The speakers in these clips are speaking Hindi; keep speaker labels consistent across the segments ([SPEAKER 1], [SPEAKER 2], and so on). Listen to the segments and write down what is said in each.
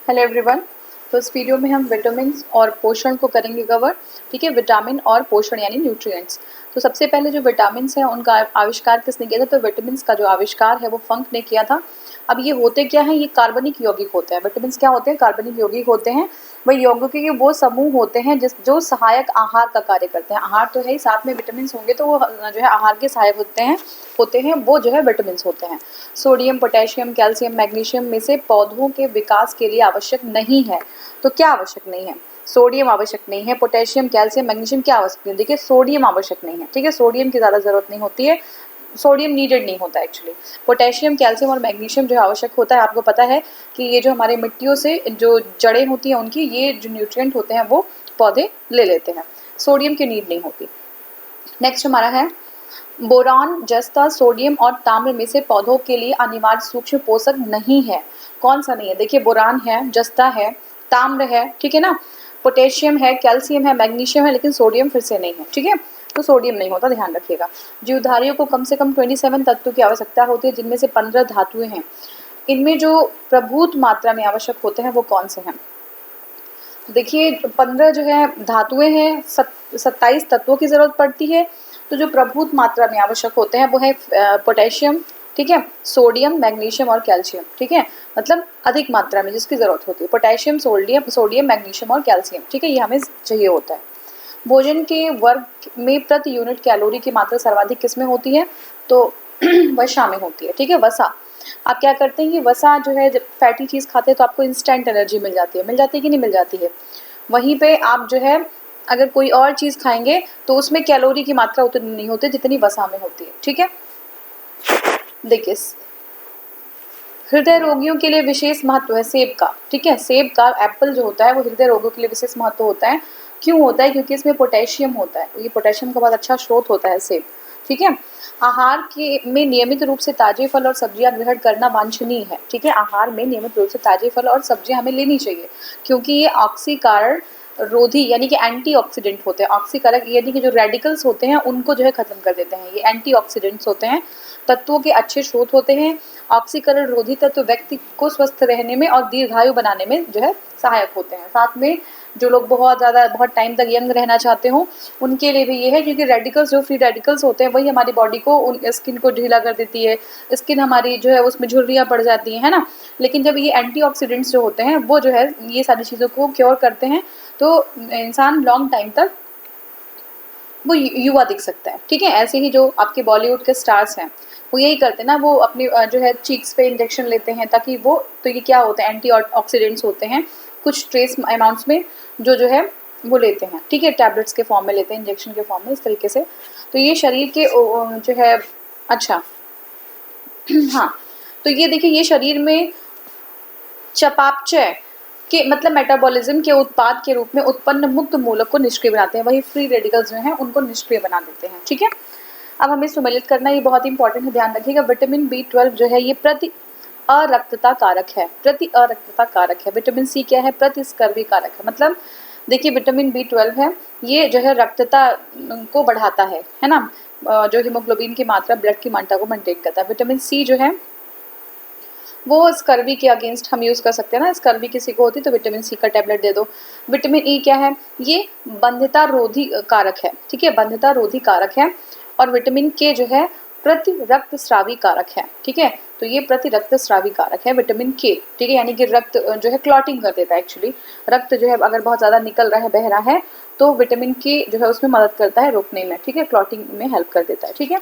[SPEAKER 1] Hello everyone. तो इस वीडियो में हम विटामिन और पोषण को करेंगे कवर। ठीक है, विटामिन और पोषण यानी न्यूट्रिएंट्स। तो सबसे पहले जो विटामिन हैं उनका आविष्कार किसने किया था? तो विटामिन का जो आविष्कार है वो फंक ने किया था। अब ये होते क्या हैं? ये कार्बनिक यौगिक होते हैं। विटामिन क्या होते हैं? कार्बनिक यौगिक होते हैं। वही यौगिकों के वो समूह होते हैं जो सहायक आहार का कार्य करते हैं। आहार तो है ही, साथ में विटामिन होंगे तो वो जो है आहार के सहायक होते हैं वो जो है विटामिन होते हैं। सोडियम, पोटेशियम, कैल्शियम, मैग्नीशियम में से पौधों के विकास के लिए आवश्यक नहीं है। तो क्या आवश्यक नहीं है? सोडियम आवश्यक नहीं है। पोटेशियम, कैल्शियम, मैग्नीशियम क्या आवश्यक नहीं है? देखिए, सोडियम आवश्यक नहीं है। ठीक है, सोडियम की ज़्यादा ज़रूरत नहीं होती है। सोडियम नीडेड नहीं होता एक्चुअली। पोटेशियम, कैल्शियम और मैग्नीशियम जो आवश्यक होता है, आपको पता है कि ये जो हमारे मिट्टियों से जो जड़ें होती हैं उनकी, ये जो न्यूट्रिएंट होते हैं वो पौधे ले लेते हैं। सोडियम की नीड नहीं होती। नेक्स्ट हमारा है बोरान, जस्ता, सोडियम और ताम्र में से पौधों के लिए अनिवार्य सूक्ष्म पोषक नहीं है। कौन सा नहीं है? देखिए, बोरान है, जस्ता है, ताम्र है, ठीक है ना, पोटेशियम है, कैल्शियम है, मैग्नीशियम है, लेकिन सोडियम फिर से नहीं है। ठीक है, तो सोडियम नहीं होता, ध्यान रखिएगा। जीवधारियों को कम से कम 27 तत्वों की आवश्यकता होती है, जिनमें से 15 धातुएं हैं। इनमें जो प्रभुत मात्रा में आवश्यक होते हैं वो कौन से हैं? देखिए, 15 जो है धातुएं हैं, 27 तत्वों की जरूरत पड़ती है। तो जो प्रभुत मात्रा में आवश्यक होते हैं वो है पोटेशियम, ठीक है, सोडियम, मैग्नीशियम और कैल्शियम। ठीक है, मतलब अधिक मात्रा में जिसकी जरूरत होती है, पोटेशियम, सोडियम, मैग्नीशियम और कैल्शियम। ठीक है, ये हमें चाहिए होता है। भोजन के वर्ग में प्रति यूनिट कैलोरी की मात्रा सर्वाधिक किसमें होती है? तो वसा में होती है। ठीक है, वसा। आप क्या करते हैं कि वसा जो है, जब फैटी चीज़ खाते हैं तो आपको इंस्टेंट एनर्जी मिल जाती है। मिल जाती है कि नहीं मिल जाती है? वहीं पे आप जो है अगर कोई और चीज़ खाएंगे तो उसमें कैलोरी की मात्रा उतनी नहीं होती जितनी वसा में होती है। ठीक है, देखिए, हृदय रोगियों के लिए विशेष महत्व है सेब का। ठीक है, सेब का, एप्पल जो होता है वो हृदय रोगों के लिए विशेष महत्व होता है। क्यों होता है? क्योंकि इसमें पोटेशियम होता है। ये पोटेशियम का बहुत अच्छा स्रोत होता है सेब। ठीक है, आहार के में नियमित रूप से ताजे फल और सब्जियां ग्रहण करना वांछनीय है। ठीक है, आहार में नियमित रूप से ताजे फल और सब्जियां हमें लेनी चाहिए, क्योंकि ये ऑक्सीकारक रोधी यानी कि एंटीऑक्सीडेंट होते हैं। ऑक्सीकारक यानी कि जो रेडिकल्स होते हैं उनको जो है खत्म कर देते हैं। ये एंटीऑक्सीडेंट्स होते हैं, तत्वों के अच्छे स्रोत होते हैं। ऑक्सीकरण रोधी तत्व व्यक्ति को स्वस्थ रहने में और दीर्घायु बनाने में जो है सहायक होते हैं। साथ में जो लोग बहुत टाइम तक यंग रहना चाहते हो उनके लिए भी ये है, क्योंकि रेडिकल्स, जो फ्री रेडिकल्स होते हैं, वही हमारी बॉडी को, उन स्किन को ढीला कर देती है। स्किन हमारी जो है उसमें झुर्रियाँ पड़ जाती हैं, है ना। लेकिन जब ये एंटीऑक्सीडेंट्स जो होते हैं वो जो है ये सारी चीज़ों को क्योर करते हैं, तो इंसान लॉन्ग टाइम तक वो युवा दिख सकता है। ठीक है, ऐसे ही जो आपके बॉलीवुड के स्टार्स हैं वो यही करते हैं ना, वो अपनी जो है चीक्स पे इंजेक्शन लेते हैं ताकि वो, तो ये क्या होते हैं? एंटी ऑक्सीडेंट्स होते हैं कुछ ट्रेस अमाउंट्स में जो है वो लेते हैं। ठीक है, टैबलेट्स के फॉर्म में लेते हैं, इंजेक्शन के फॉर्म में, इस तरीके से। तो ये शरीर के जो है, अच्छा हाँ, तो ये देखिए, ये शरीर में चयापचय के मतलब मेटाबॉलिज्म के उत्पाद के रूप में उत्पन्न मुक्त मूलक को निष्क्रिय बनाते हैं। वही फ्री रेडिकल्स जो हैं उनको निष्क्रिय बना देते हैं। ठीक है, अब हमें सुमेलित करना, ये बहुत इंपॉर्टेंट है, ध्यान रखिएगा। विटामिन B12 जो है ये प्रति अरक्तता कारक है। प्रति अरक्तता कारक है। विटामिन C क्या है? प्रतिस्कर्वी कारक है। मतलब देखिए, विटामिन B12 है, ये जो है रक्तता को बढ़ाता है ना, जो हीमोग्लोबिन की मात्रा, ब्लड की मात्रा को मेंटेन करता है। विटामिन C जो है वो स्कर्वी के अगेंस्ट हम यूज़ कर सकते हैं ना। स्कर्वी किसी को होती तो विटामिन C का टैबलेट दे दो। विटामिन E क्या है? ये बंध्यता रोधी कारक है। ठीक है, बंध्यता रोधी कारक है। और विटामिन K जो है प्रति रक्तस्रावी कारक है। ठीक है, तो ये प्रति रक्तस्रावी कारक है विटामिन K। ठीक है, यानी कि रक्त जो है क्लॉटिंग कर देता है। एक्चुअली रक्त जो है अगर बहुत ज़्यादा निकल रहा है, बह रहा है, तो विटामिन K जो है उसमें मदद करता है रोकने में। ठीक है, क्लॉटिंग में हेल्प कर देता है। ठीक है,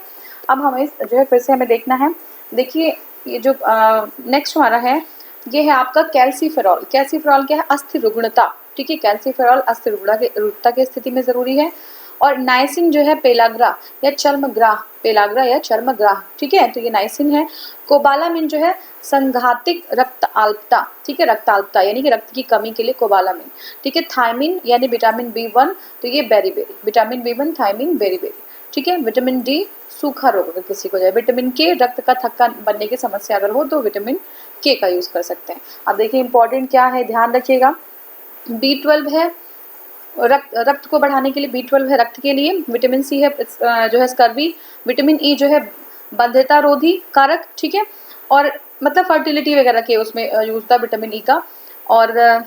[SPEAKER 1] अब हमें जो है फिर से हमें देखना है। देखिए, ये जो नेक्स्ट हमारा है, ये है आपका कैल्सीफेरॉल। कैल्सीफेरॉल क्या है? अस्थिर रुग्णता। ठीक है, कैल्सीफेरॉल अस्थिर रुग्णता की स्थिति में जरूरी है। और नाइसिन जो है पेलाग्रा या चर्मग्राह, पेलाग्रा या चर्मग्राह। ठीक है, तो ये नाइसिन है। कोबालामिन जो है संघातिक रक्ताल्पता। ठीक है, रक्ताल्पता यानी कि रक्त की कमी के लिए कोबालामिन। ठीक है, थायमिन यानी विटामिन B1, तो ये beriberi, vitamin B1, thiamine, beriberi. ठीक है, विटामिन D सूखा रोग अगर किसी को जाए। विटामिन K रक्त का थक्का बनने की समस्या अगर हो तो विटामिन K का यूज कर सकते हैं। अब देखिए इंपॉर्टेंट क्या है, ध्यान रखिएगा। B12 है रक्त को बढ़ाने के लिए, B12 है रक्त के लिए। विटामिन C है जो है स्कर्वी। विटामिन E जो है बंध्यता रोधी कारक। ठीक है, और मतलब फर्टिलिटी वगैरह के उसमें यूज था विटामिन E का। और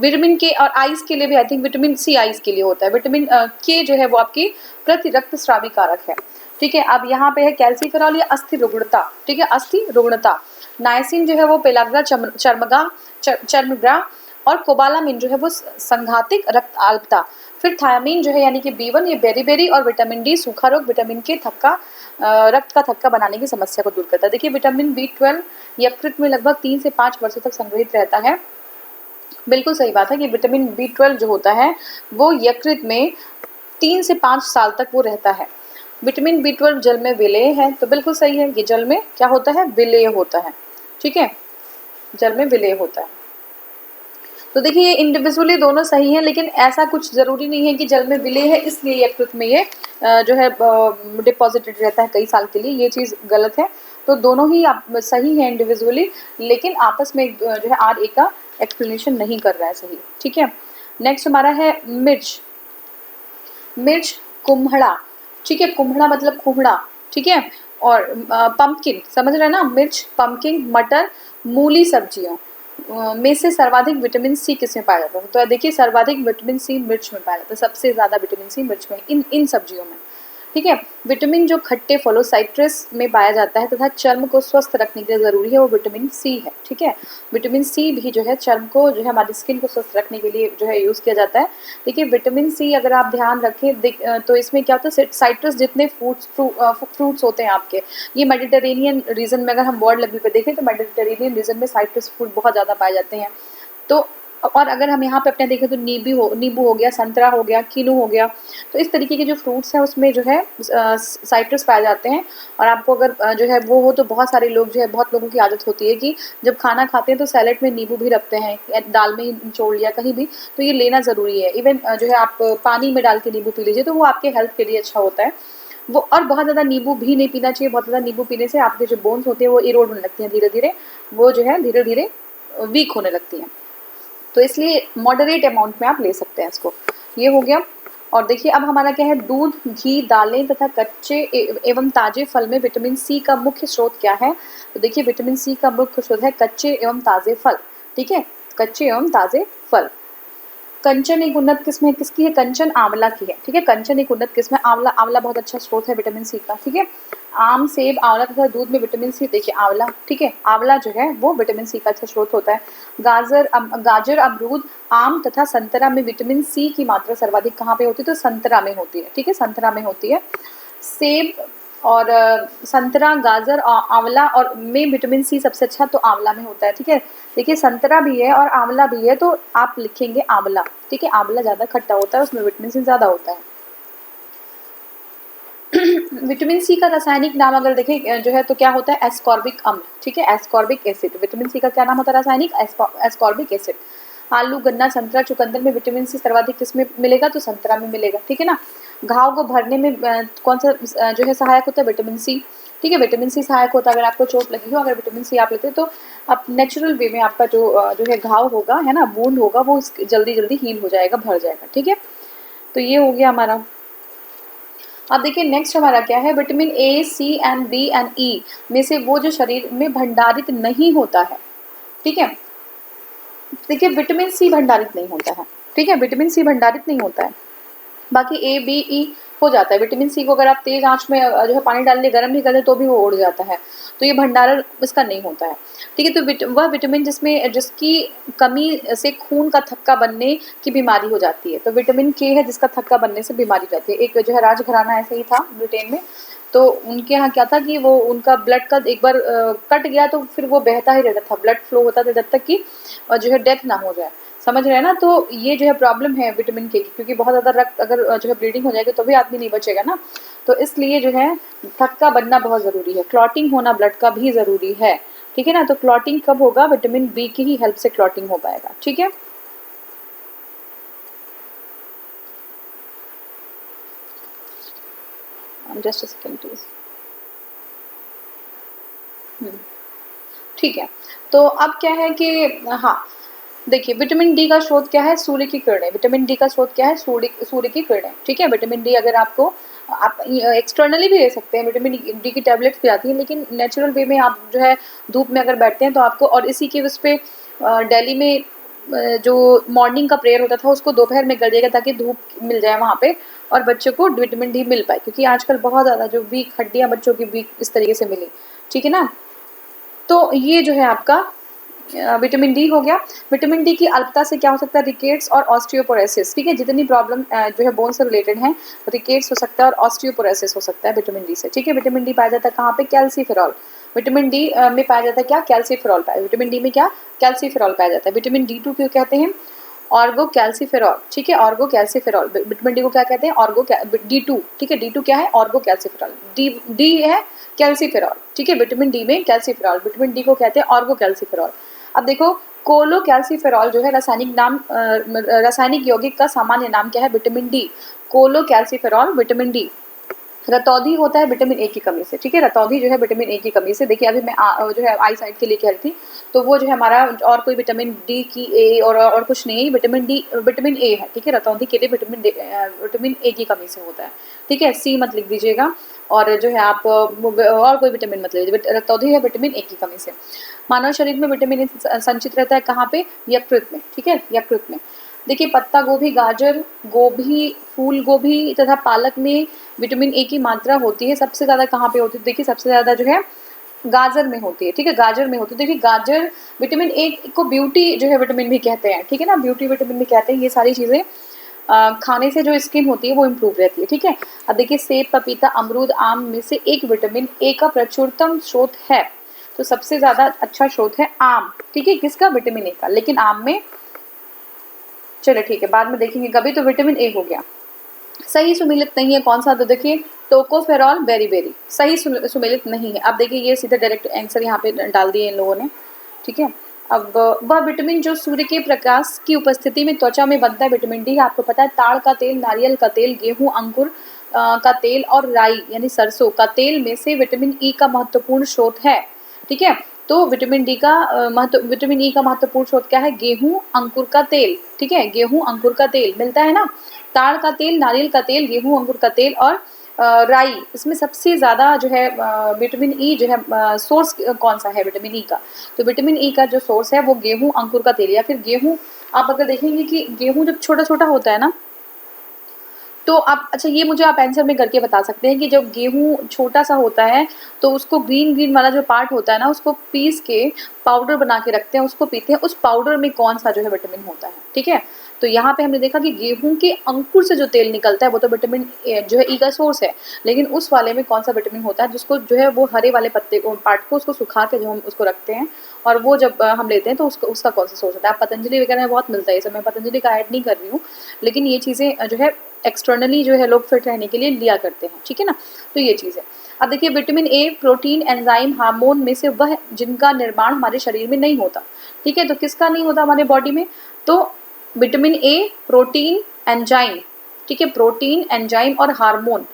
[SPEAKER 1] विटामिन के और आइस के लिए भी I think vitamin C eyes के लिए होता है। विटामिन के जो है वो आपकी प्रति रक्तस्रावी कारक है। ठीक है, अब यहाँ पे है कैल्सिफेरॉल या अस्थि रुग्णता। ठीक है, अस्थि रुग्णता। नाइसिन जो है वो पेलाग्रा चर्मग्रा और कोबालामिन जो है वो संघातिक रक्त आल्पता। फिर थायामीन जो है यानी कि B1 ये बेरी और विटामिन डी सूखा रोग, विटामिन के थक्का रक्त का थक्का बनाने की समस्या को दूर करता है। देखिए विटामिन B12 यकृत में लगभग 3 से 5 वर्षों तक संग्रहित रहता है। बिल्कुल सही बात है कि विटामिन B12 जो होता है वो यकृत में 3 से 5 साल तक वो रहता है। विटामिन B12 जल में विलेय है, तो बिल्कुल सही है, ये जल में क्या होता है, विलेय होता है। ठीक है, जल में विलेय होता है। तो देखिए ये इंडिविजुअली दोनों सही हैं, लेकिन ऐसा कुछ ज़रूरी नहीं है कि जल में विलेय है इसलिए यकृत में ये जो है डिपॉजिटेड रहता है कई साल के लिए, ये चीज़ गलत है। तो दोनों ही आप सही हैं इंडिविजुअली, लेकिन आपस में जो है आर ए का एक्सप्लेनेशन नहीं कर रहा है सही। ठीक है, नेक्स्ट हमारा है मिर्च। मिर्च कुम्हड़ा। ठीक है, कुम्हड़ा मतलब कुम्हड़ा। ठीक है, और पंपकिन, समझ रहे हैं ना, मिर्च, पंपकिन, मटर, मूली सब्जियों में से सर्वाधिक विटामिन सी किसमें पाया जाता है? तो देखिए सर्वाधिक विटामिन सी मिर्च में पाया जाता है, सबसे ज़्यादा विटामिन सी मिर्च में, इन सब्जियों में। ठीक है, विटामिन जो खट्टे फलों साइट्रस में पाया जाता है तथा चर्म को स्वस्थ रखने के लिए ज़रूरी है वो विटामिन सी है। ठीक है, विटामिन सी भी जो है चर्म को जो है हमारी स्किन को स्वस्थ रखने के लिए जो है यूज़ किया जाता है। देखिए विटामिन सी अगर आप ध्यान रखें तो इसमें क्या होता है, साइट्रस जितने फ्रूट्स होते हैं आपके, ये मेडिटेरेनियन रीजन में अगर हम वर्ल्ड लेवल पे देखें तो मेडिटेरेनियन रीजन में साइट्रस फ्रूट बहुत ज़्यादा पाए जाते हैं। तो और अगर हम यहाँ पे अपने देखें तो नींबू हो गया, संतरा हो गया, कीनू हो गया, तो इस तरीके के जो फ्रूट्स हैं उसमें जो है साइट्रस पाए जाते हैं। और आपको अगर जो है वो हो तो बहुत सारे लोग जो है, बहुत लोगों की आदत होती है कि जब खाना खाते हैं तो सैलेड में नींबू भी रखते हैं, या दाल में ही निचोड़ लिया कहीं भी, तो ये लेना ज़रूरी है। इवन जो है आप पानी में डाल के नींबू पी लीजिए तो वो आपके हेल्थ के लिए अच्छा होता है वो। और बहुत ज़्यादा नींबू भी नहीं पीना चाहिए, बहुत ज़्यादा नींबू पीने से आपके जो बोन्स होते हैं वो इरोड होने लगती हैं धीरे धीरे, वो जो है धीरे धीरे वीक होने लगती हैं। तो इसलिए मॉडरेट अमाउंट में आप ले सकते हैं इसको, ये हो गया। और देखिए अब हमारा क्या है, दूध, घी, दालें तथा कच्चे एवं ताजे फल में विटामिन सी का मुख्य स्रोत क्या है? तो देखिए विटामिन सी का मुख्य स्रोत है कच्चे एवं ताजे फल। ठीक है, कच्चे एवं ताजे फल। कंचन एक उन्नत किस्म है, किसकी है? कंचन आंवला की है। ठीक है, कंचन एक उन्नत किस्म है, आंवला बहुत अच्छा स्रोत है विटामिन सी का। ठीक है, आम, सेब, आंवला तथा दूध में विटामिन सी, देखिए आंवला, ठीक है, आंवला जो है वो विटामिन सी का अच्छा स्रोत होता है। गाजर, अमरूद, आम तथा संतरा में विटामिन सी की मात्रा सर्वाधिक कहाँ पे होती है? तो संतरा में होती है। ठीक है, संतरा में होती है। सेब और संतरा, गाजर और आंवला और में विटामिन सी सबसे अच्छा तो आंवला में होता है। ठीक है, देखिए संतरा भी है और आंवला भी है, तो आप लिखेंगे आंवला। ठीक है, आंवला ज़्यादा खट्टा होता है, उसमें विटामिन सी ज़्यादा होता है। विटामिन सी का रासायनिक नाम अगर देखें जो है तो क्या होता है? एस्कॉर्बिक अम्ल। ठीक है, एस्कॉर्बिक एसिड। विटामिन सी का क्या नाम होता है रासायनिक? Ascorbic acid. आलू, गन्ना, संतरा, चुकंदर में विटामिन सी सर्वाधिक किसमें मिलेगा? तो संतरा में मिलेगा। ठीक है ना। घाव को भरने में कौन सा जो है सहायक होता है? Vitamin C. ठीक है, विटामिन सी सहायक होता है। अगर आपको चोट लगी हो, अगर विटामिन सी आप लेते हैं तो आप नेचुरल वे में आपका जो है घाव होगा, है ना, वुंड होगा, वो जल्दी हील हो जाएगा, भर जाएगा। ठीक है, तो ये हो गया हमारा। अब देखिए नेक्स्ट हमारा क्या है, vitamin A, C and B and E में से वो जो शरीर में भंडारित नहीं होता है। ठीक है, देखिए विटामिन सी भंडारित नहीं होता है। ठीक है, विटामिन सी भंडारित नहीं होता है, बाकी ए, बी, ई हो जाता है। विटामिन सी को अगर आप तेज आंच में जो है पानी डाल के गर्म भी कर दें तो भी वो उड़ जाता है, तो ये भंडारण इसका नहीं होता है। ठीक है, तो वह विटामिन जिसकी कमी से खून का थक्का बनने की बीमारी हो जाती है, तो विटामिन के है जिसका थक्का बनने से बीमारी हो जाती है। एक जो है राजघराना ऐसे ही था ब्रिटेन में, तो उनके यहाँ क्या था कि वो उनका ब्लड का एक बार कट गया तो फिर वो बहता ही रहता था, ब्लड फ्लो होता था जब तक कि जो है डेथ ना हो जाए। समझ रहे हैं ना। तो ये जो है प्रॉब्लम है विटामिन के की, क्योंकि बहुत ज़्यादा रक्त अगर जो है ब्लीडिंग हो जाएगी तो भी आदमी नहीं बचेगा ना, तो इसलिए जो है थक्का बनना बहुत ज़रूरी है। क्लॉटिंग होना ब्लड का भी ज़रूरी है। ठीक है ना, तो क्लॉटिंग कब होगा? विटामिन बी की ही हेल्प से क्लॉटिंग हो पाएगा। ठीक है, जस्ट अ सेकंड प्लीज। ठीक है, तो अब क्या है कि हाँ देखिए विटामिन डी का स्रोत क्या है? सूर्य की किरणें। विटामिन डी का स्रोत क्या है? सूर्य की किरणें। ठीक है, विटामिन डी अगर आपको आप एक्सटर्नली भी ले सकते हैं, विटामिन डी की टैबलेट्स भी आती हैं, लेकिन नेचुरल वे में आप जो है धूप में अगर बैठते हैं तो आपको, और इसी के उस पर दिल्ली में जो मॉर्निंग का प्रेयर होता था उसको दोपहर में कर दिया गया ताकि धूप मिल जाए वहाँ पे और बच्चों को विटामिन डी मिल पाए, क्योंकि आजकल बहुत ज़्यादा जो वीक हड्डियाँ बच्चों की वीक इस तरीके से मिली, ठीक है ना। तो ये जो है आपका विटामिन डी हो गया। विटामिन डी की अल्पता से क्या हो सकता है, रिकेट्स और ऑस्टियोपोरोसिस, ठीक है। जितनी प्रॉब्लम जो है बोन से रिलेटेड है, रिकेट्स हो सकता है और ऑस्टियोपोरोसिस हो सकता है विटामिन डी से, ठीक है। विटामिन डी पाया जाता है कहाँ पे, कैल्सीफेरॉल। विटामिन डी में पाया जाता है क्या, कैल्सीफेरॉल पाया, विटामिन डी में क्या, कैल्सीफेरॉल पाया जाता है। विटामिन डी टू क्यों कहते हैं, ऑर्गो कैल्सीफेरॉल, ठीक है, ऑर्गो कैल्सीफेरॉल। विटामिन डी को क्या कहते हैं, ऑर्गो डी टू, ठीक है, डी टू क्या है, ऑर्गो कैल्सीफेरॉल। डी है कैल्सीफेरॉल, ठीक है, विटामिन डी में कैल्सीफेरॉल, विटामिन डी को कहते हैं ऑर्गो कैल्सीफेरॉल। अब देखो कोलो कैल्सीफेरॉल जो है रासायनिक नाम, रासायनिक यौगिक का सामान्य नाम क्या है, विटामिन डी। कोलो कैल्सीफेरॉल विटामिन डी। रतौंधी होता है विटामिन ए की कमी से, ठीक है, रतौंधी जो है विटामिन ए की कमी से। देखिए अभी मैं जो है आई साइड के लिए कह रही थी, तो वो जो है हमारा और कोई विटामिन डी की ए और कुछ नहीं है, विटामिन ए है, ठीक है। रतौंधी के लिए विटामिन ए की कमी से होता है, ठीक है। सी मत लिख दीजिएगा और जो है आप और कोई विटामिन मत लीजिए, रतौंधी है विटामिन ए की कमी से। मानव शरीर में विटामिन ए संचित रहता है कहाँ पे, यकृत में, ठीक है, यकृत में। देखिए पत्ता गोभी, गाजर, गोभी, फूल गोभी तथा पालक में विटामिन ए की मात्रा होती है। सबसे ज़्यादा कहाँ पे होती है, देखिए सबसे ज़्यादा जो है गाजर में होती है, ठीक है, गाजर में होती है। देखिए गाजर विटामिन ए को ब्यूटी जो है विटामिन भी कहते हैं, ठीक है ना, ब्यूटी विटामिन भी कहते हैं। ये सारी चीज़ें खाने से जो स्किन होती है वो इम्प्रूव रहती है, ठीक है। अब देखिए सेब, पपीता, अमरूद, आम में से एक विटामिन ए का प्रचुरतम स्रोत है, तो सबसे ज़्यादा अच्छा स्रोत है आम, ठीक है, किसका, विटामिन ए का। लेकिन आम में चलो ठीक है बाद में देखेंगे कभी। तो विटामिन ए हो गया। सही सुमेलित नहीं है कौन सा, तो देखिए टोकोफेरॉल बेरी सही सुमेलित नहीं है। अब देखिए ये सीधा डायरेक्ट आंसर यहाँ पे डाल दिए इन लोगों ने, ठीक है। अब वह विटामिन जो सूर्य के प्रकाश की उपस्थिति में त्वचा में बनता है, विटामिन डी आपको पता है, ताड़ का तेल, नारियल का तेल, गेहूं, अंकुर का तेल और राई यानी सरसों का तेल में से विटामिन ई का महत्वपूर्ण स्रोत है, ठीक है। तो विटामिन ई का महत्वपूर्ण स्रोत क्या है, गेहूं, अंकुर का तेल, ठीक है, गेहूं, अंकुर का तेल मिलता है ना, ताड़ का तेल, नारियल का तेल, गेहूं, अंकुर का तेल और राई। इसमें सबसे ज़्यादा जो है विटामिन ई जो है सोर्स कौन सा है विटामिन ई का, तो विटामिन ई का जो सोर्स है वो गेहूं, अंकुर का तेल या फिर गेहूं। आप अगर देखेंगे कि गेहूं जब छोटा छोटा होता है ना, तो आप अच्छा ये मुझे आप आंसर में करके बता सकते हैं कि जब गेहूं छोटा सा होता है तो उसको ग्रीन वाला जो पार्ट होता है ना, उसको पीस के पाउडर बना के रखते हैं, उसको पीते हैं, उस पाउडर में कौन सा जो है विटामिन होता है, ठीक है। तो यहाँ पे हमने देखा कि गेहूं के अंकुर से जो तेल निकलता है वो तो विटामिन जो है ई का सोर्स है, लेकिन उस वाले में कौन सा विटामिन होता है, जिसको जो है वो हरे वाले पत्ते को पार्ट को उसको सुखा के जो हम उसको रखते हैं और वो जब हम लेते हैं तो उसका कौन सा सोर्स होता है। आप पतंजलि वगैरह में बहुत मिलता है, इसे मैं पतंजलि का ऐड नहीं कर रही हूँ, लेकिन ये चीज़ें जो है एक्सटर्नली जो है लोग फिट रहने के लिए लिया करते हैं, ठीक है ना। तो ये चीज़ है। अब देखिए vitamin A protein, enzyme, hormone में से वह जिनका निर्माण हमारे शरीर में नहीं होता, ठीक है। तो किसका नहीं होता हमारे बॉडी में, तो विटामिन ए, प्रोटीन, एंजाइम, ठीक है, प्रोटीन, एंजाइम और हार्मोन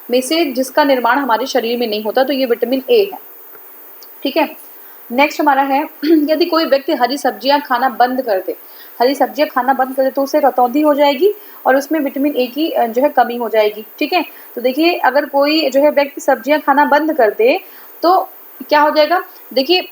[SPEAKER 1] में से जिसका निर्माण हमारे शरीर में नहीं होता, तो ये विटामिन ए है, ठीक है। नेक्स्ट हमारा है यदि कोई व्यक्ति हरी सब्जियां खाना बंद कर दे, हरी सब्जियां खाना बंद कर दे तो उसे रतौंधी हो जाएगी और उसमें विटामिन ए की जो है कमी हो जाएगी, ठीक है। तो देखिए अगर कोई जो है व्यक्ति सब्जियां खाना बंद कर दे तो क्या हो जाएगा, देखिए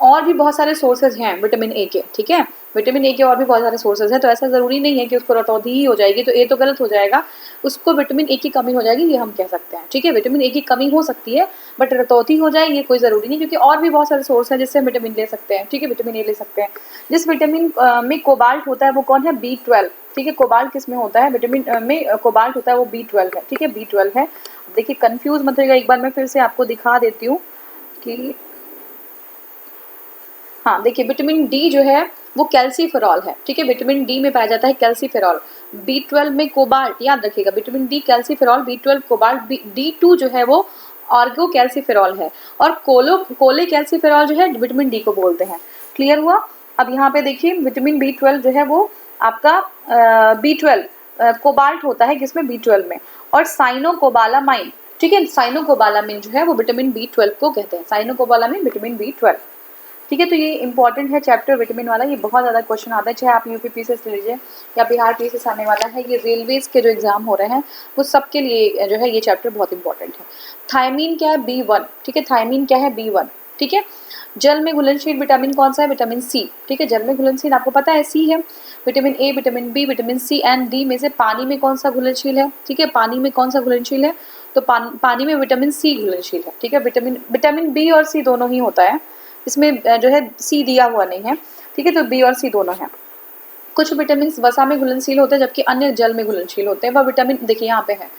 [SPEAKER 1] और भी बहुत सारे सोर्सेज हैं विटामिन ए के, ठीक है, विटामिन ए के और भी बहुत सारे सोर्सेज हैं, तो ऐसा ज़रूरी नहीं है कि उसको रतौंधी ही हो जाएगी, तो ए तो गलत हो जाएगा, उसको विटामिन ए की कमी हो जाएगी, ये हम कह सकते हैं, ठीक है। विटामिन ए की कमी हो सकती है बट रतौंधी हो जाए ये कोई ज़रूरी नहीं, क्योंकि और भी बहुत सारे सोर्स हैं जिससे हम विटामिन ले सकते हैं, ठीक है, विटामिन ए ले सकते हैं। जिस विटामिन में कोबाल्ट होता है वो कौन है, B12, ठीक है। कोबाल्ट किस में होता है, विटामिन में कोबाल्ट होता है वो B12 है, ठीक है, B12 है। देखिए कन्फ्यूज़ मत होइएगा, एक बार मैं फिर से आपको दिखा देती हूँ कि हाँ देखिए विटामिन डी जो है वो कैल्सीफेरॉल है, ठीक है, विटामिन डी में पाया जाता है कैल्सीफेरॉल। B12 में कोबाल्ट, याद रखिएगा, vitamin D calciferol, B12 cobalt, D2 जो है वो ऑर्गो कैल्सीफेरॉल है और कोले कैल्सीफेरॉल जो है विटामिन डी को बोलते हैं। क्लियर हुआ। अब यहाँ पे देखिए विटामिन B12 जो है वो आपका B12 कोबाल्ट होता है किसमें, B12 में, और साइनोकोबालामाइन, ठीक है, साइनोकोबालामिन जो है वो विटामिन B12 को कहते हैं, साइनोकोबालामिन विटामिन B12, ठीक है। तो ये इंपॉर्टेंट है चैप्टर विटामिन वाला, ये बहुत ज़्यादा क्वेश्चन आता है, चाहे आप यूपी पीसीएस ले लीजिए या बिहार पीसीएस आने वाला है, ये रेलवेज के जो एग्जाम हो रहे हैं वो सबके लिए जो है ये चैप्टर बहुत इंपॉर्टेंट है। थायमीन क्या है, B1, ठीक है, थायमीन क्या है, B1, ठीक है। जल में घुलनशील विटामिन कौन सा है? विटामिन सी, ठीक है। जल में घुलनशील आपको पता है सी है। Vitamin A, vitamin B, vitamin C and D में से पानी में कौन सा घुलनशील है? ठीक है, पानी में कौन सा घुलनशील है? तो पानी में विटामिन सी घुलनशील है, ठीक है। विटामिन बी और सी दोनों ही होता है, इसमें जो है सी दिया हुआ नहीं है, ठीक है। तो बी और सी दोनों हैं। कुछ विटामिन वसा में घुलनशील होते हैं जबकि अन्य जल में घुलनशील होते हैं। वह विटामिन देखिए यहाँ पे है,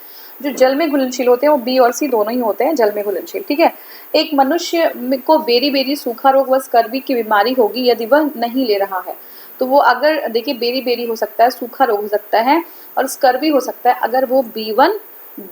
[SPEAKER 1] जो जल में घुलनशील होते हैं वो बी और सी दोनों ही होते हैं जल में घुलनशील, ठीक है। एक मनुष्य को बेरी बेरी सूखा रोग व स्कर्वी की बीमारी होगी यदि वह नहीं ले रहा है। तो वो अगर देखिए बेरी बेरी हो सकता है, सूखा रोग हो सकता है और स्कर्वी हो सकता है अगर वो B1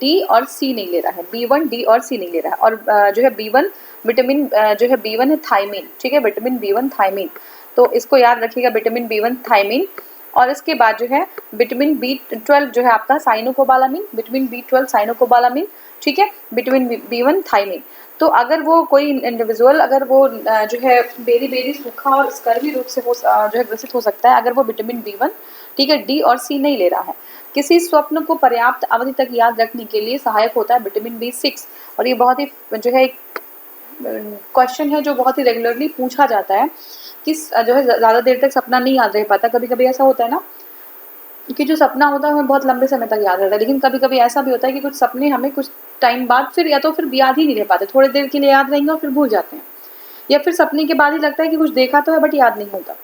[SPEAKER 1] D और C नहीं ले रहा है, B1 D और C नहीं ले रहा है। और जो है B1 विटामिन जो है B1 है थायमीन, ठीक है, विटामिन B1 थायमीन। तो इसको याद रखिएगा, विटामिन B1 थायमीन। और इसके बाद जो है विटामिन B12 जो है आपका साइनोकोबालामिन, विटामिन B12 साइनोकोबालामिन, ठीक है, विटामिन B1 थायमीन। तो अगर वो कोई इंडिविजुअल अगर वो जो है बेरी बेरी सूखा और स्कर्वी रोग से जो है ग्रसित हो सकता है अगर वो विटामिन B1, ठीक है, D और C नहीं ले रहा है। किसी स्वप्न को पर्याप्त अवधि तक याद रखने के लिए सहायक होता है विटामिन B6। और ये बहुत ही जो है एक क्वेश्चन है जो बहुत ही रेगुलरली पूछा जाता है कि जो है ज़्यादा देर तक सपना नहीं याद रह पाता। कभी कभी ऐसा होता है ना कि जो सपना होता है हमें बहुत लंबे समय तक याद रहता है, लेकिन कभी कभी ऐसा भी होता है कि कुछ सपने हमें कुछ टाइम बाद फिर या तो फिर याद ही नहीं रह पाते, थोड़ी देर के लिए याद रहेंगे और फिर भूल जाते हैं, या फिर सपने के बाद ही लगता है कि कुछ देखा तो है बट याद नहीं होता,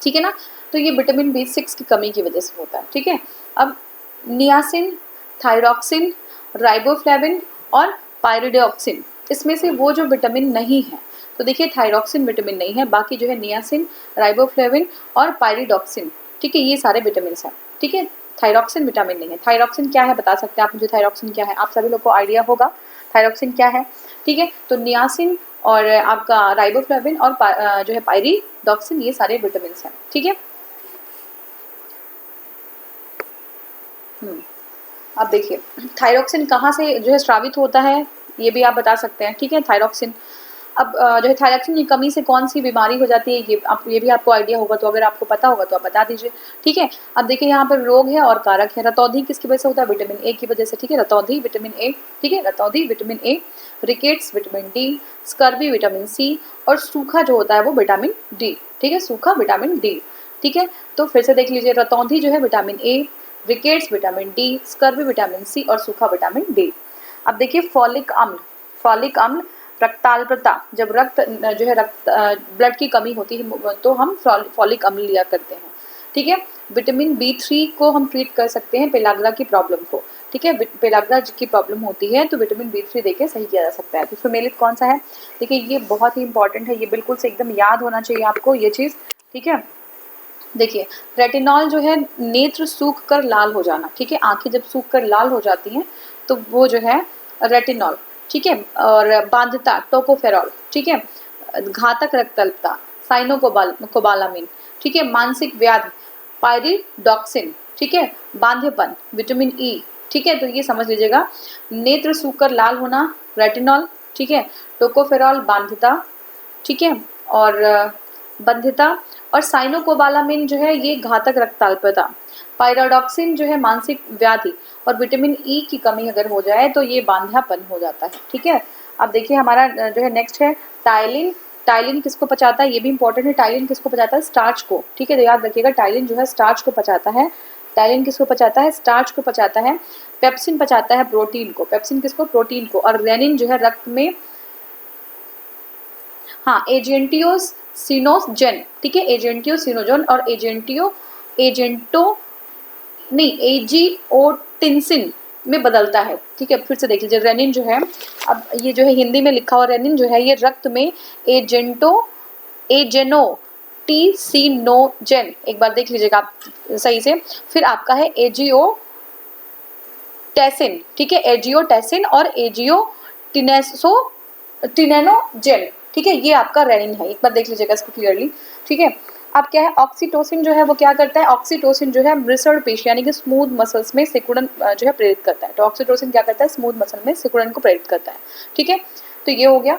[SPEAKER 1] ठीक है ना। तो ये विटामिन B6 की कमी की वजह से होता है, ठीक है। अब नियासिन, थायरॉक्सिन, राइबोफ्लेविन और पायरिडोक्सिन, इसमें से वो जो विटामिन नहीं है, तो देखिए थायरॉक्सिन विटामिन नहीं है, बाकी जो है नियासिन, राइबोफ्लेविन और पायरिडोक्सिन, ठीक है, ये सारे विटामिन हैं, ठीक है। थायरॉक्सिन विटामिन नहीं है। थायरॉक्सिन क्या है बता सकते हैं आप मुझे? थायरॉक्सिन क्या है? आप सभी लोग को आइडिया होगा थायरॉक्सिन क्या है, ठीक है। तो नियासिन और आपका राइबोफ्लेविन और जो है पायरिडोक्सिन, ये सारे विटामिन हैं, ठीक है। अब देखिए थायरॉक्सिन कहाँ से जो है स्रावित होता है ये भी आप बता सकते हैं, ठीक है। थायरॉक्सिन अब जो है थायरॉक्सिन की कमी से कौन सी बीमारी हो जाती है ये भी आपको आइडिया होगा, तो अगर आपको पता होगा तो आप बता दीजिए, ठीक है। अब देखिए यहाँ पर रोग है और कारक है। रतौंधी किसकी वजह से होता है? विटामिन ए की वजह से, ठीक है। रतौंधी विटामिन ए, ठीक है, रतौंधी vitamin A, rickets vitamin D, scurvy vitamin C और सूखा जो होता है वो विटामिन डी, ठीक है, सूखा विटामिन डी, ठीक है। तो फिर से देख लीजिए, रतौंधी जो है vitamin A, rickets vitamin D, scurvy vitamin C और सूखा विटामिन डी। अब देखिए फॉलिक अम्ल, फॉलिक अम्ल रक्ताल्पता, जब रक्त जो है ब्लड की कमी होती है तो हम फॉलिक अम्ल लिया करते हैं, ठीक है। विटामिन B3 को हम ट्रीट कर सकते हैं पेलाग्रा की प्रॉब्लम को, ठीक है। पेलाग्रा की प्रॉब्लम होती है तो विटामिन B3 देके सही किया जा सकता है। तो सुमेलित कौन सा है? देखिए ये बहुत ही इंपॉर्टेंट है, ये बिल्कुल से एकदम याद होना चाहिए आपको ये चीज़, ठीक है। देखिए रेटिनॉल जो है नेत्र सूख कर लाल हो जाना, ठीक है, आंखें जब सूख कर लाल हो जाती हैं तो वो जो है रेटिनॉल, ठीक है। और बाध्यता टोकोफेरॉल, ठीक है, घातक रक्तअल्पता साइनोकोबालामिन, ठीक है, मानसिक व्याधि पायरिडॉक्सिन, ठीक है, बांध्यपन विटामिन ई, ठीक है। तो ये समझ लीजिएगा, नेत्र सूख कर लाल होना रेटिनॉल, ठीक है, टोकोफेरॉल बाध्यता, ठीक है, और बंधिता, और साइनोकोबालामिन जो है ये घातक रक्ताल्पता, पायरिडॉक्सिन जो है मानसिक व्याधि, और विटामिन ई की कमी अगर हो जाए तो ये बांध्यापन हो जाता है, ठीक है। अब देखिए हमारा जो है नेक्स्ट है टाइलिन। टाइलिन किसको पचाता है? ये भी इंपॉर्टेंट है। टाइलिन किसको पचाता है? स्टार्च को, ठीक है। तो याद रखिएगा टाइलिन जो है स्टार्च को पचाता है। टाइलिन किसको पचाता है? स्टार्च को पचाता है। पेप्सिन पचाता है प्रोटीन को। पेप्सिन किसको? प्रोटीन को। और रेनिन जो है रक्त में, हाँ, एजेंटियोसिनोजेन, ठीक है, एजेंटियोसिनोजेन और एजिओटेंसिन में बदलता है, ठीक है। फिर से देख लीजिए रेनिन जो है, अब ये जो है हिंदी में लिखा हुआ रेनिन जो है ये रक्त में एजेंटिसिनोजेन, एक बार देख लीजिएगा आप सही से, फिर आपका है एजिओटेसिन, ठीक है, एजिओटेसिन और एजिओटिनेनोजेन, ठीक है, ये आपका रेनिन है। एक बार देख लीजिएगा इसको क्लियरली, ठीक है। अब क्या है ऑक्सीटोसिन जो है वो क्या करता है? ऑक्सीटोसिन जो है मृषण पेशी यानी कि स्मूथ मसल्स में सिकुड़न जो है प्रेरित करता है। तो ऑक्सीटोसिन क्या करता है? स्मूथ मसल में सिकुड़न को प्रेरित करता है, ठीक है। तो ये हो गया।